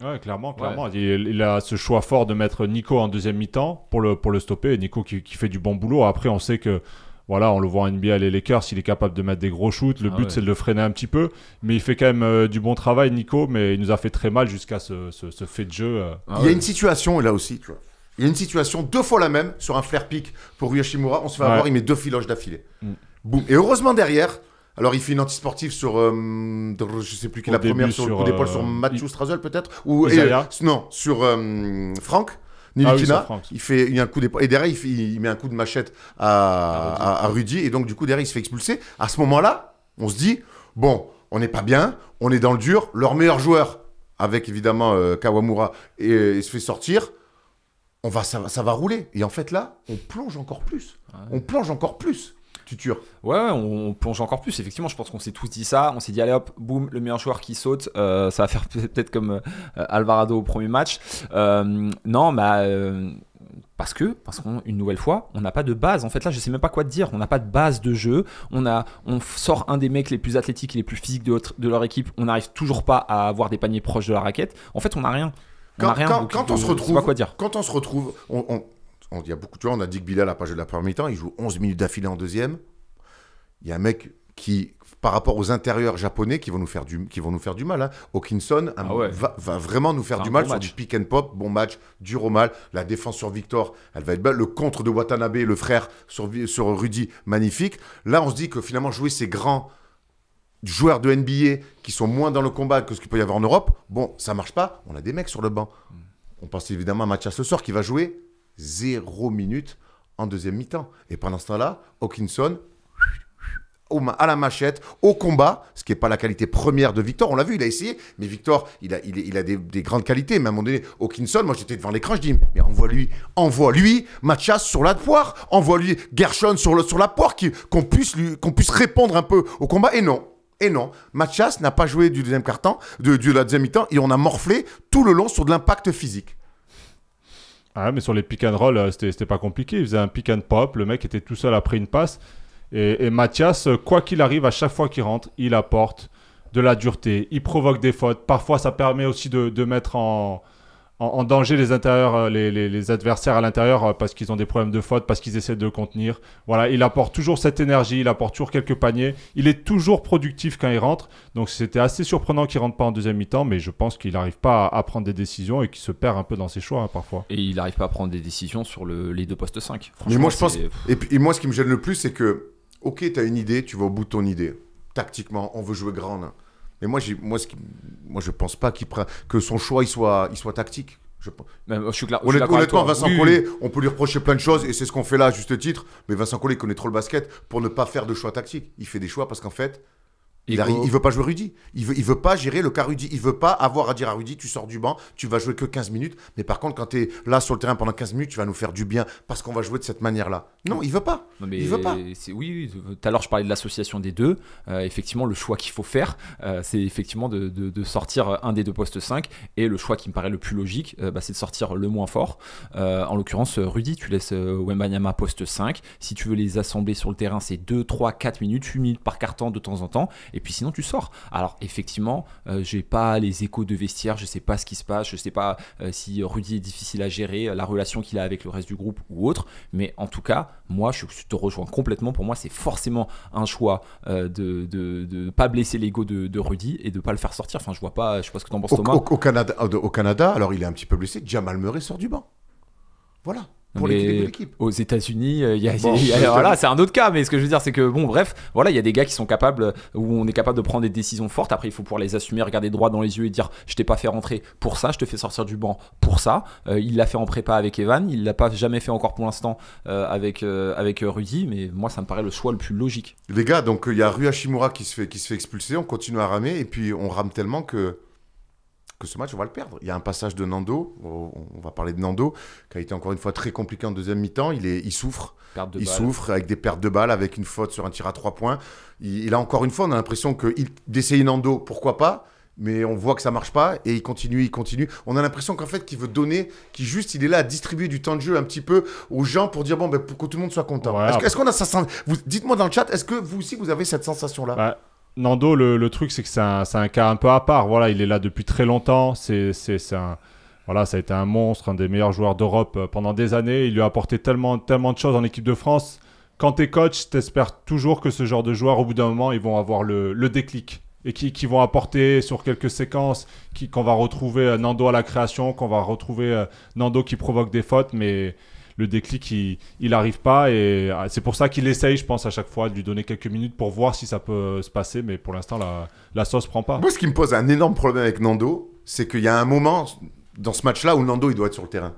Speaker 2: Ouais, clairement. Ouais. Il a ce choix fort de mettre Nico en deuxième mi-temps pour le stopper. Et Nico qui fait du bon boulot. Après, on sait que voilà, on le voit en NBA, les Lakers, il est capable de mettre des gros shoots. Le but, c'est de le freiner un petit peu. Mais il fait quand même du bon travail, Nico. Mais il nous a fait très mal jusqu'à ce fait de jeu.
Speaker 1: Il y a une situation, là aussi, tu vois. Il y a une situation 2 fois la même sur un flare pick pour Rui Hachimura. On se fait avoir, il met 2 filoches d'affilée. Boum. Et heureusement derrière, alors il fait une antisportive sur, je sais plus qui est la première, sur le coup d'épaule sur Mathieu Strazel peut-être ou non, sur Franck. Nilikina, il y a un coup d'épaule et derrière il met un coup de machette à Rudy et donc du coup derrière il se fait expulser. À ce moment-là, on se dit bon, on n'est pas bien, on est dans le dur. Leur meilleur joueur, avec évidemment Kawamura, et il se fait sortir. Ça va rouler. Et en fait là, on plonge encore plus. On plonge encore plus.
Speaker 3: Ouais, on plonge encore plus. Effectivement, je pense qu'on s'est tous dit ça. On s'est dit, allez hop, boum, le meilleur joueur qui saute. Ça va faire peut-être comme Alvarado au premier match. Non, parce qu'une nouvelle fois, on n'a pas de base. En fait, là, je sais même pas quoi te dire. On n'a pas de base de jeu. On sort un des mecs les plus athlétiques et les plus physiques de leur équipe. On n'arrive toujours pas à avoir des paniers proches de la raquette. En fait, on n'a rien.
Speaker 1: Quand on se retrouve,
Speaker 3: pas quoi dire.
Speaker 1: Quand on se retrouve, il y a beaucoup, tu vois, on a dit que Bilal n'a pas joué de la première mi-temps, il joue 11 minutes d'affilée en deuxième. Il y a un mec qui, par rapport aux intérieurs japonais, qui vont nous faire du mal. Hein. Hawkinson va vraiment nous faire du mal sur du pick and pop. Bon match, dur au mal. La défense sur Victor, elle va être belle. Le contre de Watanabe, le frère sur Rudy, magnifique. Là, on se dit que finalement, jouer ces grands joueurs de NBA qui sont moins dans le combat que ce qu'il peut y avoir en Europe, bon, ça marche pas. On a des mecs sur le banc. On pense évidemment à Mathias Le Sort qui va jouer 0 minutes en deuxième mi-temps. Et pendant ce temps-là, Hawkinson, à la machette, au combat, ce qui n'est pas la qualité première de Victor. On l'a vu, il a essayé, mais Victor, il a des grandes qualités. Mais à un moment donné, Hawkinson, moi j'étais devant l'écran, je dis, mais envoie-lui Mathias sur la poire, envoie-lui Gershon sur la poire, qu'on puisse répondre un peu au combat. Et non, Mathias n'a pas joué du deuxième quart-temps, de la deuxième mi-temps, et on a morflé tout le long sur de l'impact physique.
Speaker 2: Ah, mais sur les pick and roll, c'était pas compliqué. Il faisait un pick and pop, le mec était tout seul après une passe. Et Mathias, quoi qu'il arrive, à chaque fois qu'il rentre, il apporte de la dureté, il provoque des fautes. Parfois, ça permet aussi de mettre en danger les intérieurs, les adversaires à l'intérieur parce qu'ils ont des problèmes de faute, parce qu'ils essaient de contenir. Voilà, il apporte toujours cette énergie, il apporte toujours quelques paniers. Il est toujours productif quand il rentre. Donc c'était assez surprenant qu'il ne rentre pas en deuxième mi-temps, mais je pense qu'il n'arrive pas à prendre des décisions et qu'il se perd un peu dans ses choix parfois.
Speaker 3: Et il n'arrive pas à prendre des décisions sur les deux postes 5.
Speaker 1: Mais moi, je pense... Et moi, ce qui me gêne le plus, c'est que, ok, tu as une idée, tu vas au bout de ton idée. Tactiquement, on veut jouer grand. Mais moi, je pense pas que son choix il soit tactique.
Speaker 3: Je suis clair,
Speaker 1: honnêtement, Vincent Collet, on peut lui reprocher plein de choses et c'est ce qu'on fait là à juste titre. Mais Vincent Collet connaît trop le basket pour ne pas faire de choix tactique. Il fait des choix parce qu'en fait, il veut pas jouer Rudy. Il veut pas gérer le cas Rudy. Il veut pas avoir à dire à Rudy, tu sors du banc, tu vas jouer que 15 minutes. Mais par contre, quand tu es là sur le terrain pendant 15 minutes, tu vas nous faire du bien parce qu'on va jouer de cette manière-là. Non, il veut pas. Il veut pas.
Speaker 3: Oui, tout à l'heure, je parlais de l'association des deux. Effectivement, le choix qu'il faut faire, c'est effectivement de sortir un des deux postes 5. Et le choix qui me paraît le plus logique, c'est de sortir le moins fort. En l'occurrence, Rudy, tu laisses Wembanyama poste 5. Si tu veux les assembler sur le terrain, c'est 2, 3, 4 minutes, 8 minutes par quart-temps de temps en temps. Et puis sinon, tu sors. Alors, effectivement, j'ai pas les échos de vestiaire, je sais pas ce qui se passe, je sais pas si Rudy est difficile à gérer, la relation qu'il a avec le reste du groupe ou autre. Mais en tout cas, moi, je te rejoins complètement. Pour moi, c'est forcément un choix de pas blesser l'ego de Rudy et de pas le faire sortir. Enfin, je sais pas ce que t'en penses, Thomas.
Speaker 1: Au Canada, alors il est un petit peu blessé. Jamal Murray sort du banc. Voilà. Pour l'équilibre de l'équipe.
Speaker 3: Aux États-Unis, voilà, c'est un autre cas. Mais ce que je veux dire, c'est que bon, bref, voilà, il y a des gars qui sont capables, où on est capable de prendre des décisions fortes. Après, il faut pouvoir les assumer, regarder droit dans les yeux et dire, je t'ai pas fait rentrer pour ça, je te fais sortir du banc pour ça. Il l'a fait en prépa avec Evan, il l'a pas jamais fait encore pour l'instant avec Rudy. Mais moi, ça me paraît le choix le plus logique.
Speaker 1: Les gars, donc il y a Rui Hachimura qui se fait expulser. On continue à ramer et puis on rame tellement que ce match, on va le perdre. Il y a un passage de Nando, on va parler de Nando, qui a été encore une fois très compliqué en deuxième mi-temps. Il souffre. Il souffre avec des pertes de balles, avec une faute sur un tir à 3 points. Il a encore une fois, on a l'impression d'essayer Nando, pourquoi pas, mais on voit que ça marche pas et il continue. On a l'impression qu'en fait, qu'il veut donner, il est là à distribuer du temps de jeu un petit peu aux gens pour dire, pour que tout le monde soit content. Ouais, est-ce qu'on a ça? Dites-moi dans le chat, est-ce que vous aussi, vous avez cette sensation-là?
Speaker 2: Ouais. Nando, le truc, c'est que c'est un cas un peu à part. Voilà, il est là depuis très longtemps. Voilà, ça a été un monstre, un des meilleurs joueurs d'Europe pendant des années. Il lui a apporté tellement de choses en équipe de France. Quand tu es coach, tu espères toujours que ce genre de joueurs, au bout d'un moment, ils vont avoir le déclic. Et qui vont apporter sur quelques séquences, qu'on va retrouver Nando à la création, qu'on va retrouver Nando qui provoque des fautes, mais le déclic, il n'arrive pas. Et c'est pour ça qu'il essaye, je pense, à chaque fois, de lui donner quelques minutes pour voir si ça peut se passer. Mais pour l'instant, la sauce ne prend pas.
Speaker 1: Moi, ce qui me pose un énorme problème avec Nando, c'est qu'il y a un moment dans ce match-là où Nando, il doit être sur le terrain.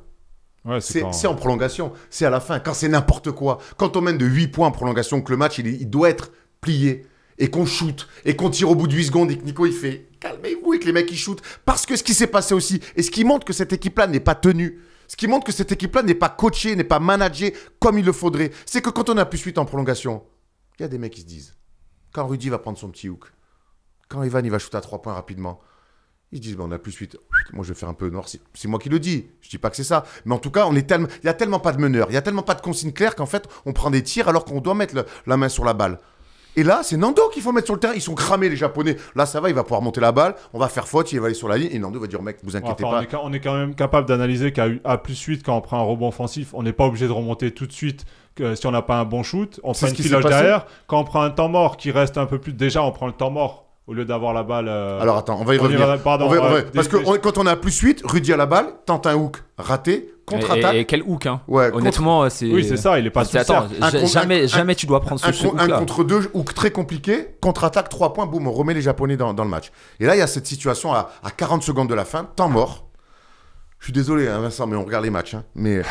Speaker 1: Ouais, c'est en prolongation, c'est à la fin, quand c'est n'importe quoi. Quand on mène de 8 points en prolongation, que le match, il doit être plié, et qu'on shoot, et qu'on tire au bout de 8 secondes, et que Nico, il fait « Calmez-vous » et que les mecs, ils shootent. Parce que ce qui s'est passé aussi, et ce qui montre que cette équipe-là n'est pas tenue, ce qui montre que cette équipe-là n'est pas coachée, n'est pas managée comme il le faudrait, c'est que quand on a plus 8 en prolongation, il y a des mecs qui se disent, quand Rudy va prendre son petit hook, quand Evan, il va shooter à 3 points rapidement, ils se disent, on a plus 8. Moi, je vais faire un peu noir. C'est moi qui le dis. Je dis pas que c'est ça. Mais en tout cas, il n'y a tellement pas de meneur, il n'y a tellement pas de consigne claire qu'en fait, on prend des tirs alors qu'on doit mettre la main sur la balle. Et là, c'est Nando qu'il faut mettre sur le terrain. Ils sont cramés, les Japonais. Là, ça va, il va pouvoir monter la balle. On va faire faute, il va aller sur la ligne. Et Nando va dire, mec, vous inquiétez pas.
Speaker 2: On est quand même capable d'analyser qu'à plus 8, quand on prend un rebond offensif, on n'est pas obligé de remonter tout de suite. Si on n'a pas un bon shoot, on prend une filoche derrière. Quand on prend un temps mort qui reste un peu plus. Déjà, on prend le temps mort. Au lieu d'avoir la balle...
Speaker 1: Alors attends, on va y revenir. Parce que quand on a plus 8, Rudy a la balle, tente un hook, raté, contre-attaque.
Speaker 3: Et quel hook, hein.
Speaker 1: Ouais,
Speaker 3: honnêtement, c'est...
Speaker 2: Oui, c'est ça, il est pas sous cercle.
Speaker 3: Jamais tu dois prendre ce hook-là.
Speaker 1: Un contre 2, hook très compliqué, contre-attaque, 3 points, boum, on remet les Japonais dans le match. Et là, il y a cette situation à 40 secondes de la fin, temps mort. Je suis désolé, hein, Vincent, mais on regarde les matchs. Hein. Mais...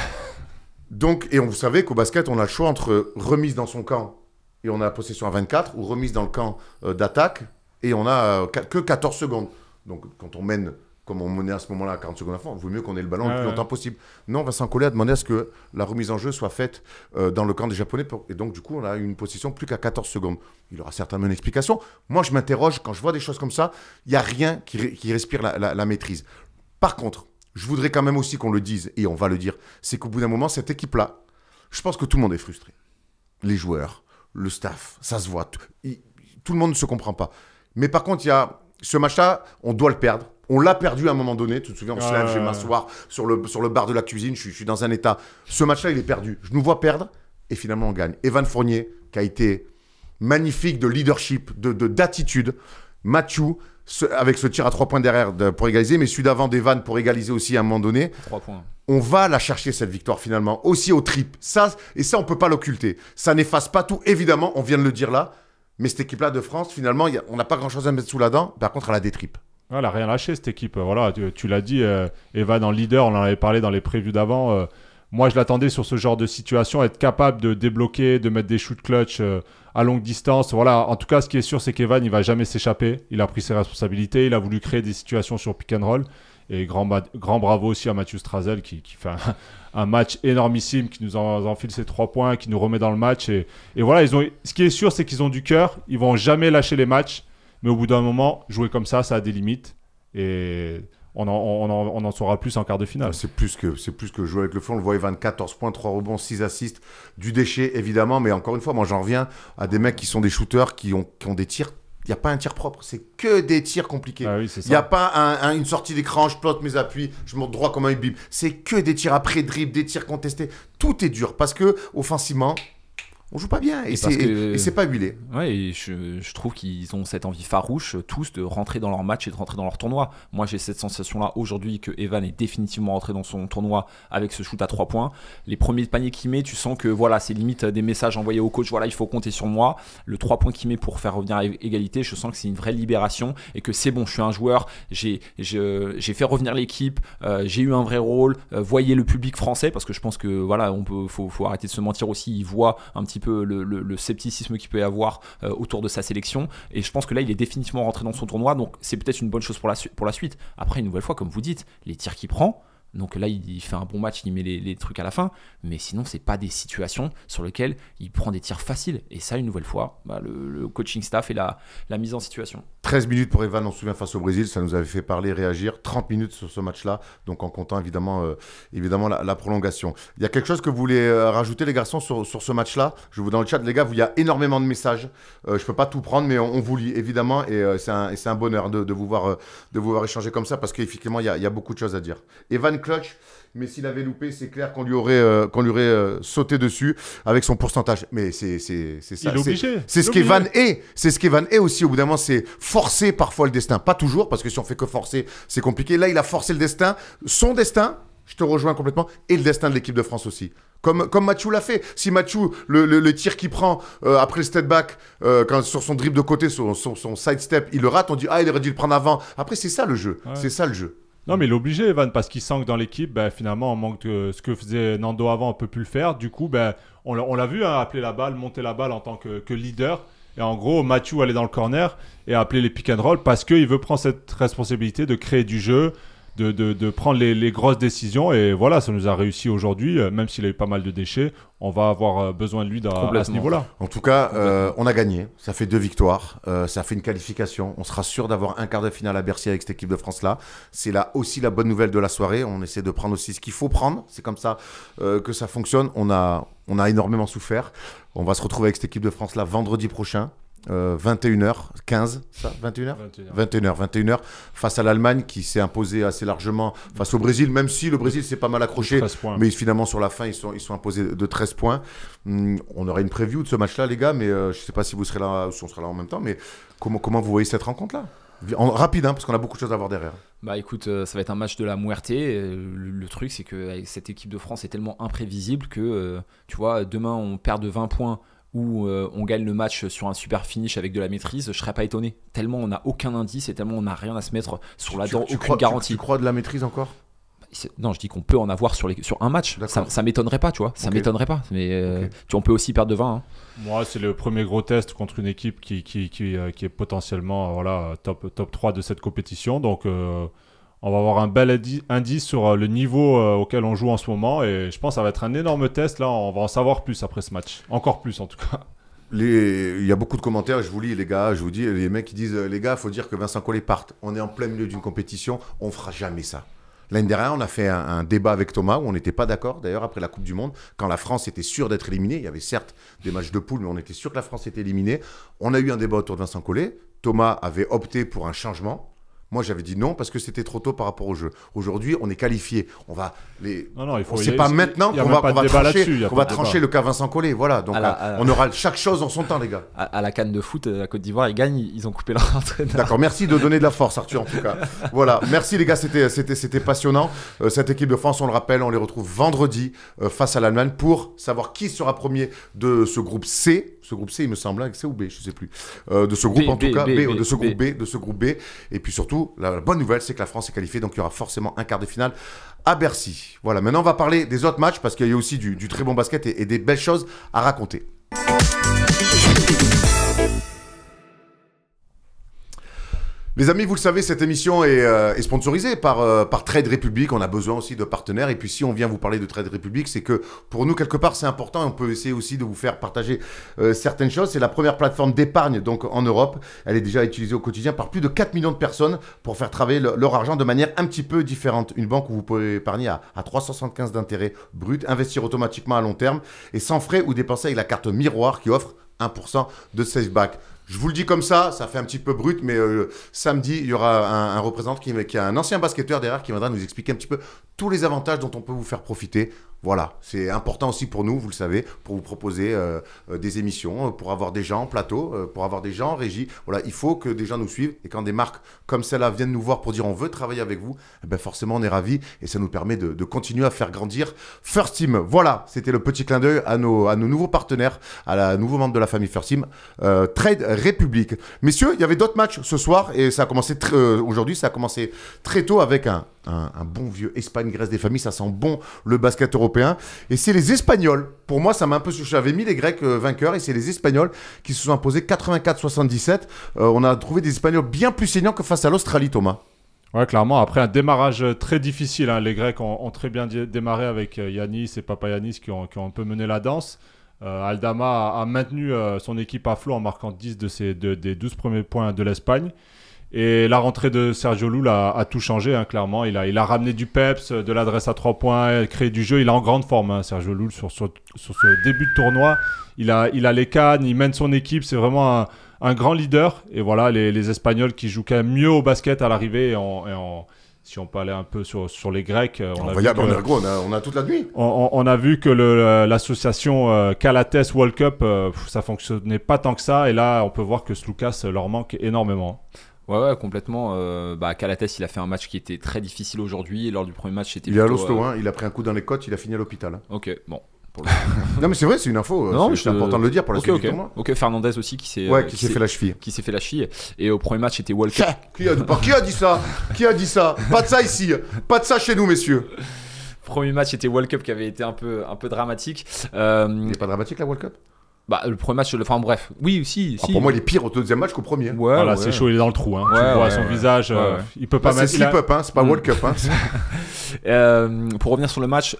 Speaker 1: Donc, et vous savez qu'au basket, on a le choix entre remise dans son camp et on a la possession à 24 ou remise dans le camp d'attaque et on a que 14 secondes. Donc quand on mène, comme on menait à ce moment-là à 40 secondes avant, il vaut mieux qu'on ait le ballon le plus longtemps possible. Non, Vincent Collet a demandé à ce que la remise en jeu soit faite dans le camp des Japonais. Et donc, du coup, on a une possession plus qu'à 14 secondes. Il aura certainement une explication. Moi, je m'interroge, quand je vois des choses comme ça, il n'y a rien qui respire la maîtrise. Par contre, je voudrais quand même aussi qu'on le dise, et on va le dire, c'est qu'au bout d'un moment, cette équipe-là, je pense que tout le monde est frustré. Les joueurs, le staff, ça se voit. Tout le monde ne se comprend pas. Mais par contre, il y a ce match-là, on doit le perdre. On l'a perdu à un moment donné. Tu te souviens, on se lève, je vais m'asseoir sur le bar de la cuisine. Je suis dans un état. Ce match-là, il est perdu. Je nous vois perdre et finalement, on gagne. Evan Fournier, qui a été magnifique de leadership, d'attitude. Mathieu, avec ce tir à 3 points derrière pour égaliser, mais celui d'avant d'Evan pour égaliser aussi à un moment donné.
Speaker 3: 3 points.
Speaker 1: On va la chercher, cette victoire, finalement. Aussi au trip. Et ça, on ne peut pas l'occulter. Ça n'efface pas tout. Évidemment, on vient de le dire là. Mais cette équipe-là de France, finalement, on n'a pas grand-chose à mettre sous la dent. Par contre, elle a des tripes.
Speaker 2: Elle n'a rien lâché, cette équipe. Voilà, tu l'as dit, Evan en leader, on en avait parlé dans les prévus d'avant. Moi, je l'attendais sur ce genre de situation, être capable de débloquer, de mettre des shoots clutch à longue distance. Voilà, en tout cas, ce qui est sûr, c'est qu'Evan, il ne va jamais s'échapper. Il a pris ses responsabilités, il a voulu créer des situations sur pick and roll. Et grand bravo aussi à Mathieu Strazel qui fait un match énormissime, qui nous enfile ses 3 points, qui nous remet dans le match. Et voilà, ce qui est sûr, c'est qu'ils ont du cœur. Ils ne vont jamais lâcher les matchs. Mais au bout d'un moment, jouer comme ça a des limites. Et on en saura plus en quart de finale.
Speaker 1: C'est plus que jouer avec le fond. On le voit, Evan, 14 points, 3 rebonds, 6 assists. Du déchet, évidemment. Mais encore une fois, moi, j'en reviens à des mecs qui sont des shooters, qui ont des tirs. Il n'y a pas un tir propre, c'est que des tirs compliqués.
Speaker 2: Ah oui, c'est ça.
Speaker 1: Il n'y a pas une sortie d'écran, je plotte mes appuis, je monte droit comme un bib. C'est que des tirs après dribble, des tirs contestés. Tout est dur parce que offensivement, on joue pas bien et c'est pas huilé.
Speaker 3: Ouais, et je trouve qu'ils ont cette envie farouche tous de rentrer dans leur match et de rentrer dans leur tournoi. Moi, j'ai cette sensation-là aujourd'hui que Evan est définitivement rentré dans son tournoi avec ce shoot à 3 points. Les premiers paniers qu'il met, tu sens que voilà, c'est limite des messages envoyés au coach. Voilà, il faut compter sur moi. Le 3 points qu'il met pour faire revenir à égalité, je sens que c'est une vraie libération et que c'est bon. Je suis un joueur. J'ai fait revenir l'équipe. J'ai eu un vrai rôle. Voyez le public français parce que je pense que voilà, faut arrêter de se mentir aussi. Il voit un petit peu le scepticisme qu'il peut y avoir autour de sa sélection, et je pense que là il est définitivement rentré dans son tournoi, donc c'est peut-être une bonne chose pour la suite. Après, une nouvelle fois, comme vous dites, les tirs qu'il prend, donc là il fait un bon match, il met les trucs à la fin, mais sinon c'est pas des situations sur lesquelles il prend des tirs faciles, et ça, une nouvelle fois, le coaching staff et la mise en situation.
Speaker 1: 13 minutes pour Evan, on se souvient, face au Brésil, ça nous avait fait parler, réagir. 30 minutes sur ce match-là, donc en comptant évidemment la prolongation. Il y a quelque chose que vous voulez rajouter, les garçons, sur ce match-là? Je vous dans le chat, les gars, il y a énormément de messages. Je ne peux pas tout prendre, mais on vous lit évidemment, et c'est un bonheur de vous voir échanger comme ça, parce qu'effectivement, il y a beaucoup de choses à dire. Evan clutch, mais s'il avait loupé, c'est clair qu'on lui aurait sauté dessus avec son pourcentage. Mais c'est ça.
Speaker 2: Il est obligé.
Speaker 1: C'est ce qu'Evan est. C'est ce qu'Evan est aussi. Au bout d'un moment, c'est forcer parfois le destin. Pas toujours, parce que si on fait que forcer, c'est compliqué. Là, il a forcé le destin. Son destin, je te rejoins complètement, et le destin de l'équipe de France aussi. Comme Mathieu l'a fait. Si Mathieu, le tir qu'il prend après le step back, sur son dribble de côté, son side step, il le rate, on dit il aurait dû le prendre avant. Après, c'est ça le jeu. Ouais. C'est ça le jeu.
Speaker 2: Non, mais il est obligé, Evan, parce qu'il sent que dans l'équipe, finalement, on manque de ce que faisait Nando avant, on ne peut plus le faire. Du coup, on l'a vu, appeler la balle, monter la balle en tant que leader. Et en gros, Mathieu allait dans le corner et appeler les pick and roll parce qu'il veut prendre cette responsabilité de créer du jeu, de prendre les grosses décisions. Et voilà, ça nous a réussi aujourd'hui. Même s'il a eu pas mal de déchets, on va avoir besoin de lui à ce niveau-là.
Speaker 1: En tout cas, on a gagné. Ça fait 2 victoires. Ça fait une qualification. On sera sûr d'avoir un quart de finale à Bercy avec cette équipe de France-là. C'est là aussi la bonne nouvelle de la soirée. On essaie de prendre aussi ce qu'il faut prendre. C'est comme ça que ça fonctionne. On a énormément souffert. On va se retrouver avec cette équipe de France-là vendredi prochain. 21h15, ça 21h face à l'Allemagne qui s'est imposée assez largement face au Brésil, même si le Brésil s'est pas mal accroché, mais finalement sur la fin ils sont imposés de 13 points. On aura une preview de ce match-là, les gars, mais je sais pas si vous serez là ou si on sera là en même temps, mais comment vous voyez cette rencontre-là? Rapide, parce qu'on a beaucoup de choses à voir derrière.
Speaker 3: Écoute, ça va être un match de la muerte. Le truc, c'est que cette équipe de France est tellement imprévisible que tu vois, demain on perd de 20 points où on gagne le match sur un super finish avec de la maîtrise, je serais pas étonné. Tellement on n'a aucun indice et tellement on n'a rien à se mettre sur la dent, aucune garantie.
Speaker 1: Tu crois de la maîtrise encore?
Speaker 3: Non, je dis qu'on peut en avoir sur un match. Ça m'étonnerait pas, tu vois. Ça m'étonnerait pas. Mais on peut aussi perdre de 20. Hein.
Speaker 2: Moi, c'est le premier gros test contre une équipe qui est potentiellement top 3 de cette compétition. Donc, on va avoir un bel indice sur le niveau auquel on joue en ce moment. Et je pense que ça va être un énorme test. Là, on va en savoir plus après ce match. Encore plus, en tout cas.
Speaker 1: Il y a beaucoup de commentaires, je vous lis les gars, je vous dis, les mecs qui disent les gars, il faut dire que Vincent Collet parte. On est en plein milieu d'une compétition, on ne fera jamais ça. L'année dernière, on a fait un débat avec Thomas où on n'était pas d'accord, d'ailleurs, après la Coupe du Monde, quand la France était sûre d'être éliminée. Il y avait certes des matchs de poule, mais on était sûr que la France était éliminée. On a eu un débat autour de Vincent Collet. Thomas avait opté pour un changement. Moi, j'avais dit non parce que c'était trop tôt par rapport au jeu. Aujourd'hui, on est qualifié. On va c'est pas maintenant qu'on va trancher le cas Vincent Collet. Voilà. Donc, on aura chaque chose en son temps, les gars.
Speaker 3: À la CAN de foot, à Côte d'Ivoire, ils gagnent. Ils ont coupé leur entraîneur.
Speaker 1: D'accord. Merci de donner de la force, Arthur, en tout cas. Voilà. Merci, les gars. C'était passionnant. Cette équipe de France, on le rappelle, on les retrouve vendredi face à l'Allemagne pour savoir qui sera premier de ce groupe C. Ce groupe C, il me semble, C ou B, je ne sais plus. De ce groupe, de ce groupe B. Et puis surtout, la bonne nouvelle, c'est que la France est qualifiée, donc il y aura forcément un quart de finale à Bercy. Voilà, maintenant on va parler des autres matchs, parce qu'il y a aussi du très bon basket et des belles choses à raconter. Les amis, vous le savez, cette émission est sponsorisée par Trade Republic. On a besoin aussi de partenaires. Et puis, si on vient vous parler de Trade Republic, c'est que pour nous, quelque part, c'est important. On peut essayer aussi de vous faire partager certaines choses. C'est la première plateforme d'épargne donc en Europe. Elle est déjà utilisée au quotidien par plus de 4 millions de personnes pour faire travailler leur argent de manière un petit peu différente. Une banque où vous pouvez épargner à 3,75 d'intérêt brut, investir automatiquement à long terme et sans frais ou dépenser avec la carte Miroir qui offre 1% de safeback. Je vous le dis comme ça fait un petit peu brut, mais samedi, il y aura un représentant qui a un ancien basketteur derrière qui viendra nous expliquer un petit peu tous les avantages dont on peut vous faire profiter. Voilà, c'est important aussi pour nous, vous le savez, pour vous proposer des émissions, pour avoir des gens en plateau, pour avoir des gens en régie. Voilà, il faut que des gens nous suivent. Et quand des marques comme celle-là viennent nous voir pour dire on veut travailler avec vous, eh ben forcément on est ravis et ça nous permet de continuer à faire grandir First Team. Voilà, c'était le petit clin d'œil à nos nouveaux partenaires, à la nouveau membre de la famille First Team, Trade Republic. Messieurs, il y avait d'autres matchs ce soir et ça a commencé aujourd'hui, ça a commencé très tôt avec un bon vieux Espagne-Grèce des familles, ça sent bon le basket européen. Et c'est les Espagnols. Pour moi, ça m'a un peu... J'avais mis les Grecs vainqueurs et c'est les Espagnols qui se sont imposés 84-77. On a trouvé des Espagnols bien plus saignants que face à l'Australie, Thomas.
Speaker 2: Ouais, clairement. Après un démarrage très difficile, hein. Les Grecs ont très bien démarré avec Yanis et Papagiannis qui ont un peu mené la danse. Aldama a maintenu son équipe à flot en marquant 10 des 12 premiers points de l'Espagne. Et la rentrée de Sergio Llull a tout changé, hein, clairement. Il a ramené du peps, de l'adresse à 3 points, créé du jeu. Il est en grande forme, hein, Sergio Llull, sur ce début de tournoi. Il a les cannes, il mène son équipe. C'est vraiment un grand leader. Et voilà, les Espagnols qui jouent quand même mieux au basket à l'arrivée. Si on peut aller un peu sur les Grecs,
Speaker 1: on a toute la nuit.
Speaker 2: On a vu que l'association Calates World Cup, ça fonctionnait pas tant que ça. Et là, on peut voir que Sloukas leur manque énormément.
Speaker 3: Ouais, complètement. Calates, il a fait un match qui était très difficile aujourd'hui. Et lors du premier match, c'était
Speaker 1: il est à l'hosto, il a pris un coup dans les côtes, il a fini à l'hôpital.
Speaker 3: Ok, bon.
Speaker 1: Non mais c'est vrai, c'est une info, c'est important de le dire pour la suite du tournoi.
Speaker 3: Ok, Fernandez aussi qui s'est
Speaker 1: fait la cheville.
Speaker 3: Qui s'est fait la cheville. Et au premier match, c'était World Cup.
Speaker 1: Qui a dit ça? Qui a dit ça? Pas de ça ici, pas de ça chez nous, messieurs.
Speaker 3: Premier match, c'était World Cup qui avait été un peu dramatique.
Speaker 1: Il n'est pas dramatique la World Cup?
Speaker 3: Le premier match, enfin bref, oui, si.
Speaker 1: Pour moi, il est pire au deuxième match qu'au premier.
Speaker 2: Voilà, c'est chaud, il est dans le trou. Hein. Tu vois son visage, il peut pas mettre.
Speaker 1: C'est slip-up, c'est pas World Cup.
Speaker 3: Pour revenir sur le match,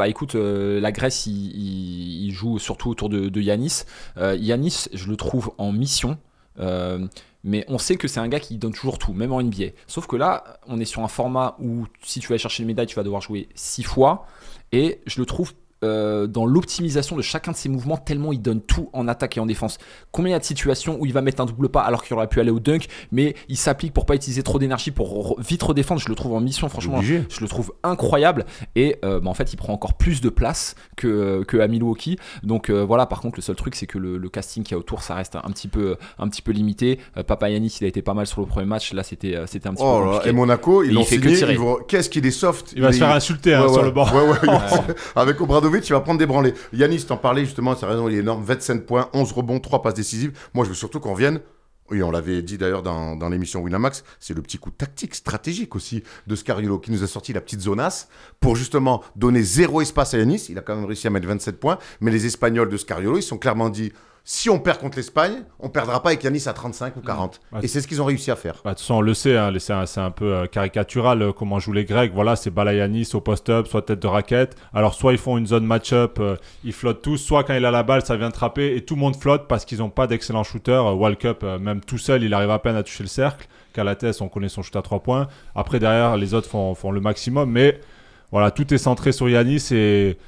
Speaker 3: écoute, la Grèce, il joue surtout autour de Yanis. Yanis, je le trouve en mission. Mais on sait que c'est un gars qui donne toujours tout, même en NBA. Sauf que là, on est sur un format où si tu vas aller chercher une médaille, tu vas devoir jouer 6 fois. Et je le trouve dans l'optimisation de chacun de ses mouvements, tellement il donne tout en attaque et en défense. Combien il y a de situations où il va mettre un double pas alors qu'il aurait pu aller au dunk, mais il s'applique pour pas utiliser trop d'énergie, pour vite redéfendre. Je le trouve en mission, franchement, je le trouve incroyable. Et en fait, il prend encore plus de place que à Milwaukee. Donc voilà, par contre, le seul truc, c'est que le casting qu'il y a autour, ça reste un petit peu limité. Papagiannis, il a été pas mal sur le premier match. Là, c'était un petit peu compliqué.
Speaker 1: Et Monaco, ils l'ont signé. Qu'est-ce qu'il est soft.
Speaker 2: Il va se faire insulter sur le banc.
Speaker 1: Avec Obradovic, il va prendre des branlées. Yanis, t'en parlais justement, c'est raison, il est énorme. 27 points, 11 rebonds, 3 passes décisives. Moi, je veux surtout qu'on revienne Oui, on l'avait dit d'ailleurs dans l'émission Winamax, c'est le petit coup tactique, stratégique aussi de Scariolo qui nous a sorti la petite zonasse pour justement donner 0 espace à Yanis. Il a quand même réussi à mettre 27 points, mais les Espagnols de Scariolo, ils se sont clairement dit si on perd contre l'Espagne, on ne perdra pas avec Yanis à 35 ou 40. Et c'est ce qu'ils ont réussi à faire.
Speaker 2: De toute façon, on le sait, hein, c'est un peu caricatural comment jouent les Grecs. Voilà, c'est Balayanis au post-up, soit tête de raquette. Alors, soit ils font une zone match-up, ils flottent tous, soit quand il a la balle, ça vient trapper et tout le monde flotte parce qu'ils n'ont pas d'excellents shooters. Walkup, même tout seul, il arrive à peine à toucher le cercle. Calates, on connaît son shoot à 3 points. Après, derrière, les autres font le maximum. Mais voilà, tout est centré sur Yanis et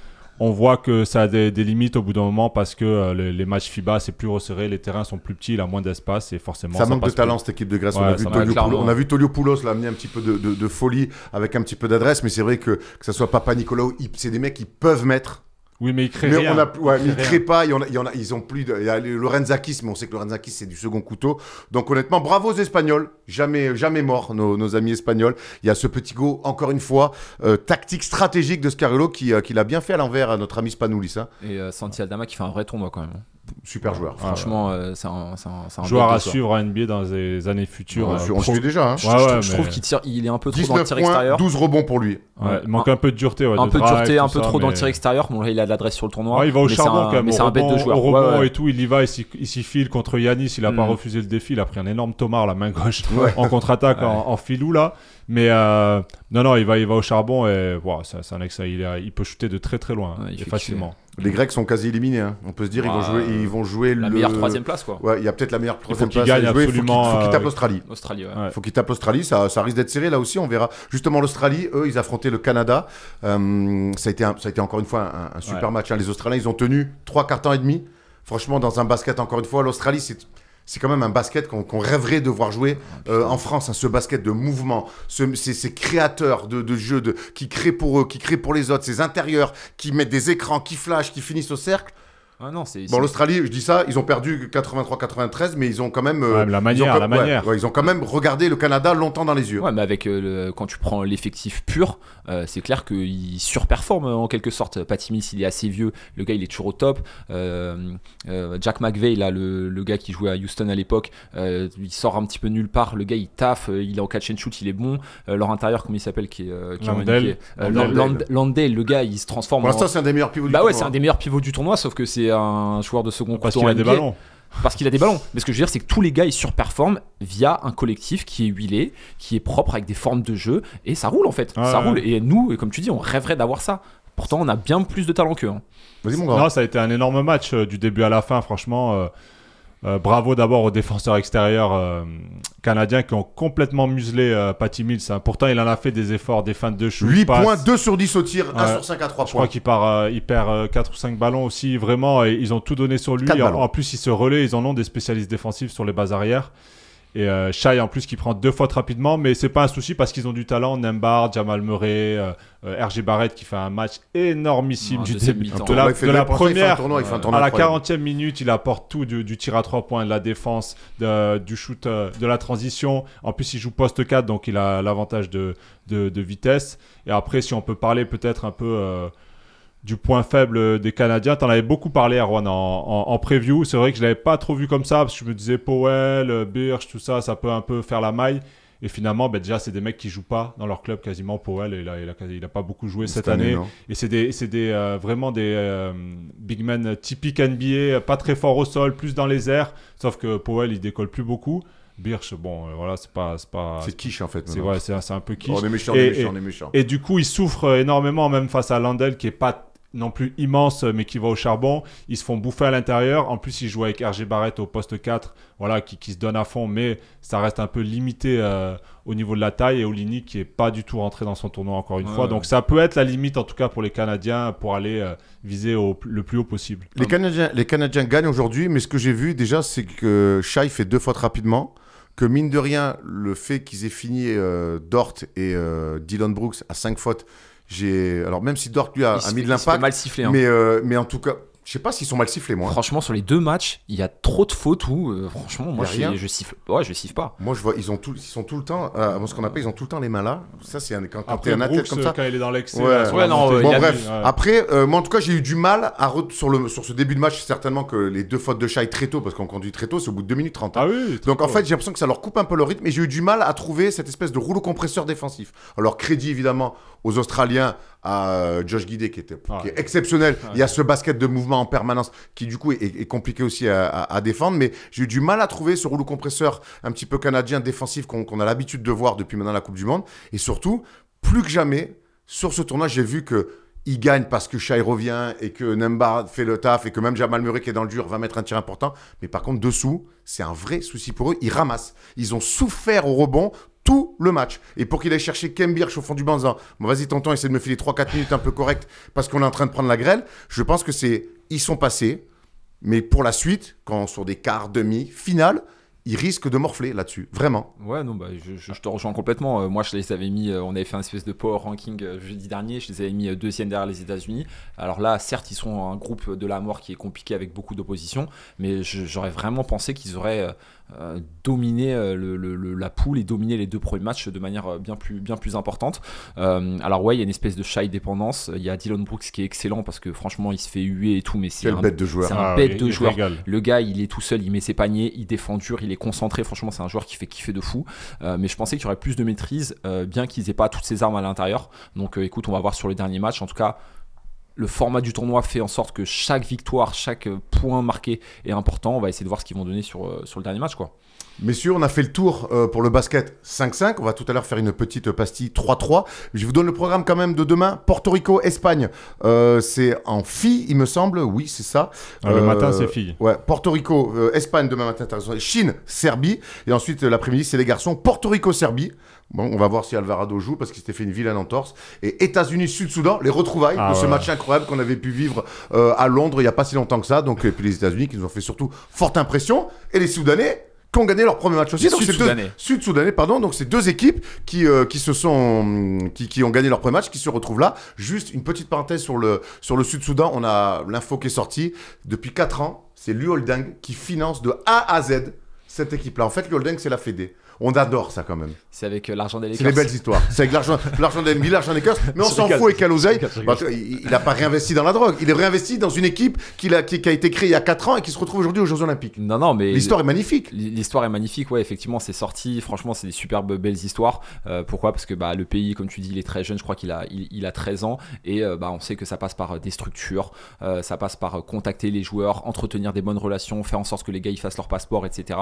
Speaker 2: on voit que ça a des limites au bout d'un moment parce que les matchs FIBA, c'est plus resserré, les terrains sont plus petits, il a moins d'espace et forcément
Speaker 1: ça manque de talent cette équipe de Grèce.
Speaker 2: Ouais,
Speaker 1: on a vu Toliopoulos là, amener un petit peu de folie avec un petit peu d'adresse, mais c'est vrai que ça soit Papanikolaou, c'est des mecs qui peuvent mettre.
Speaker 2: Oui, mais ils créent rien.
Speaker 1: Ils créent pas. Ils ont plus. Il y a le Lorenzakis, mais on sait que Lorenzakis c'est du second couteau. Donc honnêtement, bravo aux Espagnols. Jamais morts nos amis espagnols. Il y a ce petit go encore une fois tactique stratégique de Scariolo qui l'a bien fait à l'envers à notre ami Spanoulis. Hein.
Speaker 3: Et Santi Aldama qui fait un vrai tournoi quand même.
Speaker 1: Super joueur.
Speaker 3: Franchement, c'est un
Speaker 2: joueur à suivre à NBA dans les années futures.
Speaker 1: On le suit déjà. Hein.
Speaker 3: Je trouve qu'il tire, il est un peu trop dans le tir extérieur.
Speaker 1: 12 rebonds pour lui.
Speaker 2: Il manque un peu de dureté.
Speaker 3: Un peu de dureté, un peu trop dans le tir extérieur. Bon, là, il a de l'adresse sur le tournoi.
Speaker 2: Il va au charbon quand même.
Speaker 3: Mais c'est un bête de joueur.
Speaker 2: Au rebond et tout, il y va, il s'y file contre Yanis. Il n'a pas refusé le défi. Il a pris un énorme tomard, la main gauche, en contre-attaque, en filou là. Mais non, il va au charbon et c'est un excellent. Il peut shooter de très très loin et facilement.
Speaker 1: Les Grecs sont quasi éliminés. Hein. On peut se dire ils vont jouer
Speaker 3: la meilleure troisième place quoi.
Speaker 1: Ouais, il y a peut-être la meilleure troisième place.
Speaker 2: Il faut qu'il gagne absolument.
Speaker 1: Il faut qu'il tape l'Australie.
Speaker 3: Il
Speaker 1: faut qu'il tape l'Australie. Ça risque d'être serré là aussi. On verra. Justement l'Australie, eux, ils affrontaient le Canada. Ça a été encore une fois un super match. Hein. Les Australiens, ils ont tenu 3 quarts temps et demi. Franchement, dans un basket encore une fois, l'Australie, c'est quand même un basket qu'on rêverait de voir jouer en France, hein, ce basket de mouvement, ces créateurs de jeux qui créent pour eux, qui créent pour les autres, ces intérieurs qui mettent des écrans, qui flashent, qui finissent au cercle.
Speaker 3: Ah non,
Speaker 1: l'Australie, je dis ça, ils ont perdu 83-93, mais ils ont quand même...
Speaker 2: la manière.
Speaker 1: Ils ont quand même regardé le Canada longtemps dans les yeux.
Speaker 3: Ouais, mais avec quand tu prends l'effectif pur, c'est clair qu'il surperforme en quelque sorte. Pat Mills, il est assez vieux, le gars il est toujours au top. Jack McVeigh, là, le gars qui jouait à Houston à l'époque, il sort un petit peu nulle part. Le gars il taffe, il est en catch and shoot, il est bon. Leur intérieur, comment il s'appelle Landale, le gars il se transforme.
Speaker 1: Pour l'instant, c'est un des meilleurs pivots du tournoi.
Speaker 3: Ouais, c'est un des meilleurs pivots du tournoi, sauf que c'est un joueur de second
Speaker 2: parce qu'il a des ballons.
Speaker 3: Parce qu'il a des ballons. Mais ce que je veux dire, c'est que tous les gars, ils surperforment via un collectif qui est huilé, qui est propre, avec des formes de jeu. Et ça roule, en fait. Roule. Et nous, comme tu dis, on rêverait d'avoir ça. Pourtant, on a bien plus de talent qu'eux. Hein.
Speaker 1: Vas-y, mon gars.
Speaker 2: Non, ça a été un énorme match du début à la fin, franchement. Bravo d'abord aux défenseurs extérieurs canadiens qui ont complètement muselé Patty Mills. Hein. Pourtant, il en a fait des efforts, des feintes de shoot.
Speaker 1: 8 points, 2 sur 10 au tir, 1 sur 5 à 3 points.
Speaker 2: Je crois qu'il perd 4 ou 5 ballons aussi. Vraiment, et ils ont tout donné sur lui. En plus, ils se relaient. Ils en ont des spécialistes défensifs sur les bas arrières. Et Shai en plus qui prend 2 fautes rapidement, mais c'est pas un souci parce qu'ils ont du talent. Nembhard, Jamal Murray, RJ Barrett qui fait un match énormissime du début. De la première à la 40e minute, il apporte tout du tir à 3 points, de la défense, du shoot, de la transition. En plus, il joue poste 4, donc il a l'avantage de vitesse. Et après, si on peut parler peut-être un peu du point faible des Canadiens. T'en avais beaucoup parlé, Erwan, en preview. C'est vrai que je l'avais pas trop vu comme ça, parce que je me disais Powell, Birch, tout ça, ça peut un peu faire la maille. Et finalement, déjà, c'est des mecs qui jouent pas dans leur club quasiment. Powell, il a pas beaucoup joué cette année. Et c'est vraiment des big men typiques NBA, pas très forts au sol, plus dans les airs. Sauf que Powell, il décolle plus beaucoup. Birch, voilà, c'est pas.
Speaker 1: C'est quiche en fait.
Speaker 2: C'est un peu quiche.
Speaker 1: On est méchant.
Speaker 2: Et du coup, il souffre énormément, même face à Landale, qui est pas non plus immense, mais qui va au charbon. Ils se font bouffer à l'intérieur. En plus, ils jouent avec RJ Barrett au poste 4, voilà, qui se donne à fond, mais ça reste un peu limité au niveau de la taille. Et Olynyk qui est pas du tout rentré dans son tournoi encore une fois. Donc ça peut être la limite, en tout cas pour les Canadiens, pour aller viser le plus haut possible.
Speaker 1: Les Canadiens gagnent aujourd'hui, mais ce que j'ai vu déjà, c'est que Shai fait 2 fautes rapidement. Que mine de rien, le fait qu'ils aient fini Dort et Dillon Brooks à 5 fautes, alors même si Dort lui a mis de l'impact,
Speaker 3: mal sifflé, hein.
Speaker 1: mais en tout cas, Je sais pas s'ils sont mal sifflés, moi.
Speaker 3: Franchement, sur les 2 matchs, il y a trop de fautes où, franchement, moi,
Speaker 1: Y a rien.
Speaker 3: je siffle. Ouais, je siffle pas.
Speaker 1: Moi, je vois, ils sont tout le temps, ce qu'on appelle, ils ont tout le temps les mains là. Ça, c'est quand
Speaker 2: Après,
Speaker 1: t'es un athlète
Speaker 2: Brooks,
Speaker 1: comme ça.
Speaker 2: quand il est dans l'excès.
Speaker 1: Ouais.
Speaker 2: là, sur
Speaker 3: Ouais,
Speaker 2: la
Speaker 3: non,
Speaker 2: montée.
Speaker 3: il a
Speaker 1: bref.
Speaker 3: mis,
Speaker 1: Après, moi, en tout cas, j'ai eu du mal sur ce début de match, certainement que les 2 fautes de Shai très tôt, parce qu'on conduit très tôt, c'est au bout de 2 minutes 30.
Speaker 2: Ah oui.
Speaker 1: Donc en fait, j'ai l'impression que ça leur coupe un peu le rythme et j'ai eu du mal à trouver cette espèce de rouleau compresseur défensif. Alors crédit évidemment aux Australiens, à Josh Giddey qui est exceptionnel. Il y a ce basket de mouvement en permanence qui du coup est compliqué aussi à défendre. Mais j'ai eu du mal à trouver ce rouleau compresseur un petit peu canadien défensif qu'on a l'habitude de voir depuis maintenant la Coupe du Monde. Et surtout, plus que jamais, sur ce tournoi, j'ai vu que il gagne parce que Shai revient et que Nembhard fait le taf et que même Jamal Murray qui est dans le dur va mettre un tir important. Mais par contre, dessous, c'est un vrai souci pour eux. Ils ramassent. Ils ont souffert au rebond tout le match. Et pour qu'il aille chercher Khem Birch au fond du banc en disant bon, vas-y, tonton, essaie de me filer 3-4 minutes un peu correctes parce qu'on est en train de prendre la grêle, je pense que ils sont passés. Mais pour la suite, quand sur des quarts, demi, finale, ils risquent de morfler là-dessus, vraiment.
Speaker 3: Ouais, non, bah, je te rejoins complètement. Moi, je les avais mis, on avait fait un espèce de power ranking jeudi dernier, je les avais mis 2e derrière les États-Unis. Alors là, certes, ils sont un groupe de la mort qui est compliqué avec beaucoup d'opposition, mais j'aurais vraiment pensé qu'ils auraient dominé la poule et dominé les 2 premiers matchs de manière bien plus importante. Alors ouais, il y a une espèce de shy dépendance. Il y a Dillon Brooks qui est excellent parce que franchement, il se fait huer et tout, mais c'est
Speaker 1: bête de joueur.
Speaker 3: C'est un bête de joueur. Le gars, il est tout seul, il met ses paniers, il défend dur, il est concentré. Franchement, c'est un joueur qui fait kiffer de fou. Mais je pensais qu'il y aurait plus de maîtrise, bien qu'ils aient pas toutes ces armes à l'intérieur. Donc écoute, on va voir sur les derniers matchs. En tout cas, le format du tournoi fait en sorte que chaque victoire, chaque point marqué est important. On va essayer de voir ce qu'ils vont donner sur le dernier match, quoi.
Speaker 1: Messieurs, on a fait le tour pour le basket 5-5. On va tout à l'heure faire une petite pastille 3-3. Je vous donne le programme quand même de demain. Porto Rico, Espagne. C'est en filles, il me semble. Oui, c'est ça.
Speaker 2: Le matin, c'est filles.
Speaker 1: Ouais, Porto Rico, Espagne demain matin. Chine, Serbie. Et ensuite, l'après-midi, c'est les garçons. Porto Rico, Serbie. Bon, on va voir si Alvarado joue parce qu'il s'était fait une vilaine entorse. Et États-Unis, Sud-Soudan, les retrouvailles de ce match incroyable qu'on avait pu vivre à Londres il n'y a pas si longtemps que ça. Donc, et puis les États-Unis qui nous ont fait surtout forte impression. Et les Soudanais qui ont gagné leur premier match aussi. Sud-Soudanais, pardon. Donc, c'est 2 équipes qui ont gagné leur premier match, qui se retrouvent là. Juste une petite parenthèse sur le Sud-Soudan. On a l'info qui est sortie. Depuis 4 ans, c'est l'UOLDING qui finance de A à Z cette équipe-là. En fait, l'UOLDING, c'est la Fédé. On adore ça quand même.
Speaker 3: C'est avec l'argent des Lakers.
Speaker 1: C'est les belles histoires. C'est avec l'argent des NBA, l'argent des Lakers. Mais on s'en fout avec quelle oseille. Il n'a pas réinvesti dans la drogue. Il est réinvesti dans une équipe qui a été créée il y a 4 ans et qui se retrouve aujourd'hui aux Jeux Olympiques.
Speaker 3: Non, mais
Speaker 1: l'histoire est magnifique.
Speaker 3: L'histoire est magnifique, ouais, effectivement, c'est sorti. Franchement, c'est des superbes belles histoires. Pourquoi ? Parce que le pays, comme tu dis, il est très jeune. Je crois qu'il a 13 ans. Et on sait que ça passe par des structures. Ça passe par contacter les joueurs, entretenir des bonnes relations, faire en sorte que les gars ils fassent leur passeport, etc.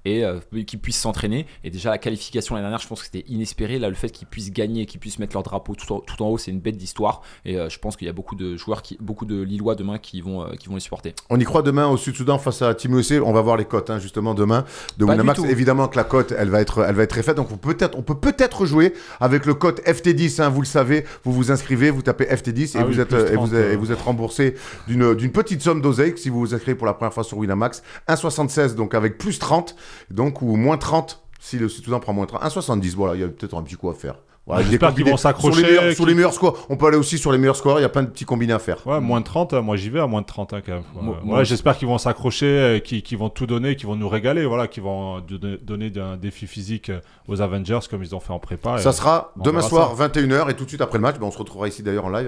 Speaker 3: Et qu'ils puissent s'entraîner. Et déjà, la qualification l'année dernière, je pense que c'était inespéré. Là, le fait qu'ils puissent gagner, qu'ils puissent mettre leur drapeau tout en haut, c'est une bête d'histoire. Et je pense qu'il y a beaucoup de joueurs, beaucoup de Lillois demain qui vont les supporter.
Speaker 1: On y croit demain au Sud-Soudan face à Team USA. On va voir les cotes, justement, demain de Winamax. Évidemment que la cote, elle va être très faite. Donc, on peut peut-être jouer avec le code FT10. Vous le savez, vous vous inscrivez, vous tapez FT10 et vous êtes remboursé d'une petite somme d'oseille si vous vous inscrivez pour la première fois sur Winamax. 1,76 donc avec plus 30, donc ou moins 30. Si le Sud-Soudan prend moins 30, 1,70, voilà, il y a peut-être un petit coup à faire. Voilà,
Speaker 2: j'espère qu'ils vont s'accrocher.
Speaker 1: Sur les meilleurs scores. On peut aller aussi sur les meilleurs scores, il y a plein de petits combinés à faire.
Speaker 2: Ouais, moins 30, moi j'y vais à moins de 30 quand même. J'espère qu'ils vont s'accrocher, qu'ils vont tout donner, qu'ils vont nous régaler, qu'ils vont donner un défi physique aux Avengers comme ils ont fait en prépa.
Speaker 1: Ça sera demain soir, 21h, et tout de suite après le match, on se retrouvera ici d'ailleurs en live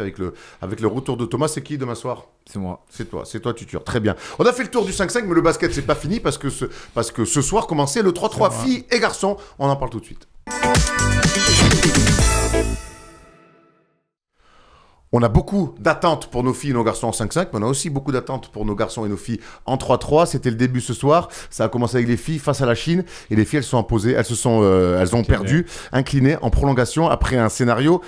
Speaker 1: avec le retour de Thomas. C'est qui demain soir ?
Speaker 3: C'est moi.
Speaker 1: C'est toi, Tutur. Très bien. On a fait le tour du 5-5, mais le basket, c'est pas fini parce que ce soir commençait le 3-3 filles et garçons. On en parle tout de suite. On a beaucoup d'attentes pour nos filles et nos garçons en 5-5, mais on a aussi beaucoup d'attentes pour nos garçons et nos filles en 3-3. C'était le début ce soir. Ça a commencé avec les filles face à la Chine. Et les filles, elles sont imposées. Elles ont perdu, inclinées en prolongation après un scénario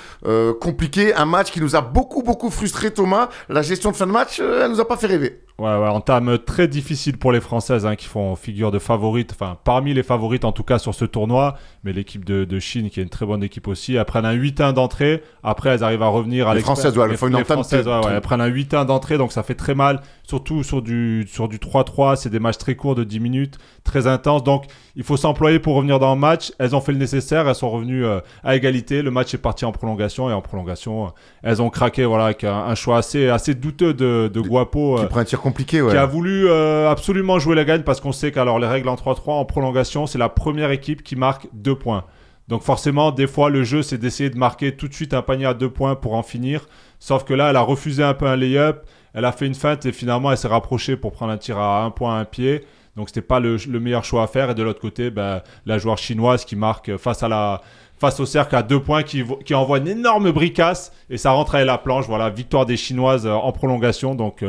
Speaker 1: compliqué. Un match qui nous a beaucoup frustré, Thomas. La gestion de fin de match, elle nous a pas fait rêver.
Speaker 2: Ouais, entame très difficile pour les Françaises qui font figure de favorites, enfin parmi les favorites en tout cas sur ce tournoi, mais l'équipe de Chine qui est une très bonne équipe aussi, elles prennent un 8-1 d'entrée, après elles arrivent à revenir à
Speaker 1: les Françaises, elles font une entame.
Speaker 2: Elles prennent un 8-1 d'entrée, donc ça fait très mal, surtout sur du 3-3, c'est des matchs très courts de 10 minutes, très intenses, donc il faut s'employer pour revenir dans le match. Elles ont fait le nécessaire, elles sont revenues à égalité, le match est parti en prolongation, et en prolongation, elles ont craqué avec un choix assez douteux de Guapo.
Speaker 1: Qui prend un tir compliqué,
Speaker 2: qui a voulu absolument jouer la gagne, parce qu'on sait qu'alors les règles en 3-3 en prolongation, c'est la première équipe qui marque 2 points. Donc forcément, des fois, le jeu, c'est d'essayer de marquer tout de suite un panier à 2 points pour en finir. Sauf que là, elle a refusé un peu un lay-up, elle a fait une feinte et finalement, elle s'est rapprochée pour prendre un tir à 1 point à un pied. Donc c'était pas le meilleur choix à faire. Et de l'autre côté, la joueur chinoise qui marque face au cercle à 2 points, qui envoie une énorme bricasse et ça rentre à la planche. Voilà, victoire des Chinoises en prolongation. Donc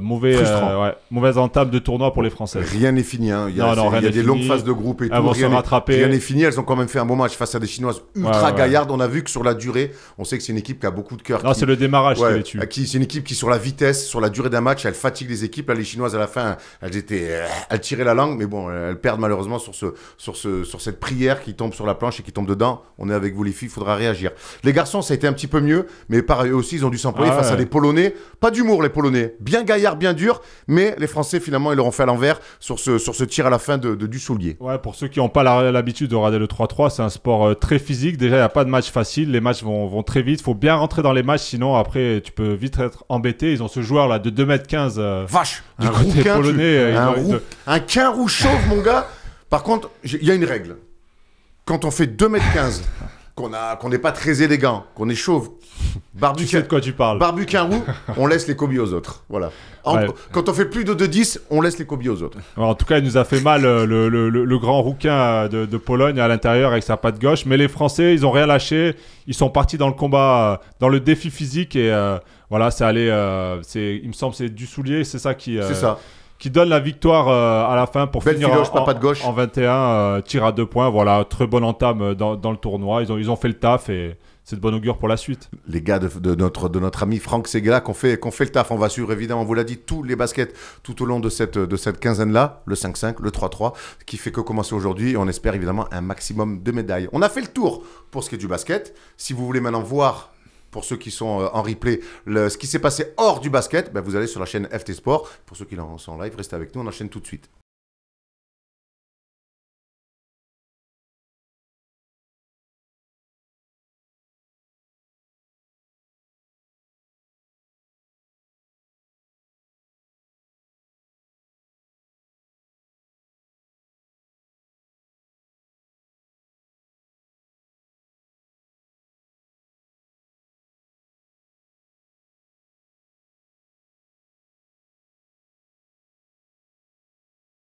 Speaker 2: mauvaise entame de tournoi pour les Françaises.
Speaker 1: Rien n'est fini. Il y a des longues phases de groupe et
Speaker 2: elles
Speaker 1: tout.
Speaker 2: Vont se rattraper.
Speaker 1: Rien n'est fini. Elles ont quand même fait un bon match face à des Chinoises ultra gaillardes. On a vu que sur la durée, on sait que c'est une équipe qui a beaucoup de cœur.
Speaker 2: Non, c'est le démarrage qui les tue.
Speaker 1: C'est une équipe qui, sur la vitesse, sur la durée d'un match, elle fatigue les équipes. Là, les Chinoises, à la fin, elles tiraient la langue. Mais bon, elles perdent malheureusement sur cette prière qui tombe sur la planche et qui tombe dedans. On est avec vous, les filles. Il faudra réagir. Les garçons, ça a été un petit peu mieux. Mais pareil, eux aussi, ils ont dû s'employer face à des Polonais. Pas d'humour, les Polonais. Bien gaillards, bien durs. Mais les Français, finalement, ils leur ont fait à l'envers sur ce tir à la fin du soulier.
Speaker 2: Ouais, pour ceux qui n'ont pas l'habitude de regarder le 3-3, c'est un sport très physique. Déjà, il n'y a pas de match facile. Les matchs vont très vite. Il faut bien rentrer dans les matchs, sinon, après, tu peux vite être embêté. Ils ont ce joueur là de 2m15.
Speaker 1: Vache,
Speaker 2: du côté polonais.
Speaker 1: Un quin roux chauve, mon gars. Par contre, il y a une règle. Quand on fait 2m15, qu'on n'est pas très élégant, qu'on est chauve,
Speaker 2: tu sais de quoi tu parles.
Speaker 1: Barbu quin roux, on laisse les cobies aux autres. Voilà. Quand on fait plus de 2-10, on laisse les cobies aux autres.
Speaker 2: En tout cas, il nous a fait mal le grand rouquin de Pologne à l'intérieur avec sa patte gauche. Mais les Français, ils n'ont rien lâché. Ils sont partis dans le combat, dans le défi physique. Et voilà, c'est allé. Il me semble que c'est Dussoulier, c'est ça qui.
Speaker 1: C'est ça.
Speaker 2: Qui donne la victoire à la fin pour finir
Speaker 1: en
Speaker 2: 21, tir à 2 points. Voilà, très bonne entame dans le tournoi. Ils ont fait le taf et c'est de bon augure pour la suite.
Speaker 1: Les gars de notre ami Franck Seguela qui ont fait le taf. On va suivre évidemment, on vous l'a dit, tous les baskets tout au long de cette quinzaine-là, le 5-5, le 3-3, qui fait que commencer aujourd'hui. Et on espère évidemment un maximum de médailles. On a fait le tour pour ce qui est du basket. Si vous voulez maintenant voir, pour ceux qui sont en replay, ce qui s'est passé hors du basket, vous allez sur la chaîne FT Sport. Pour ceux qui sont en live, restez avec nous, on enchaîne tout de suite.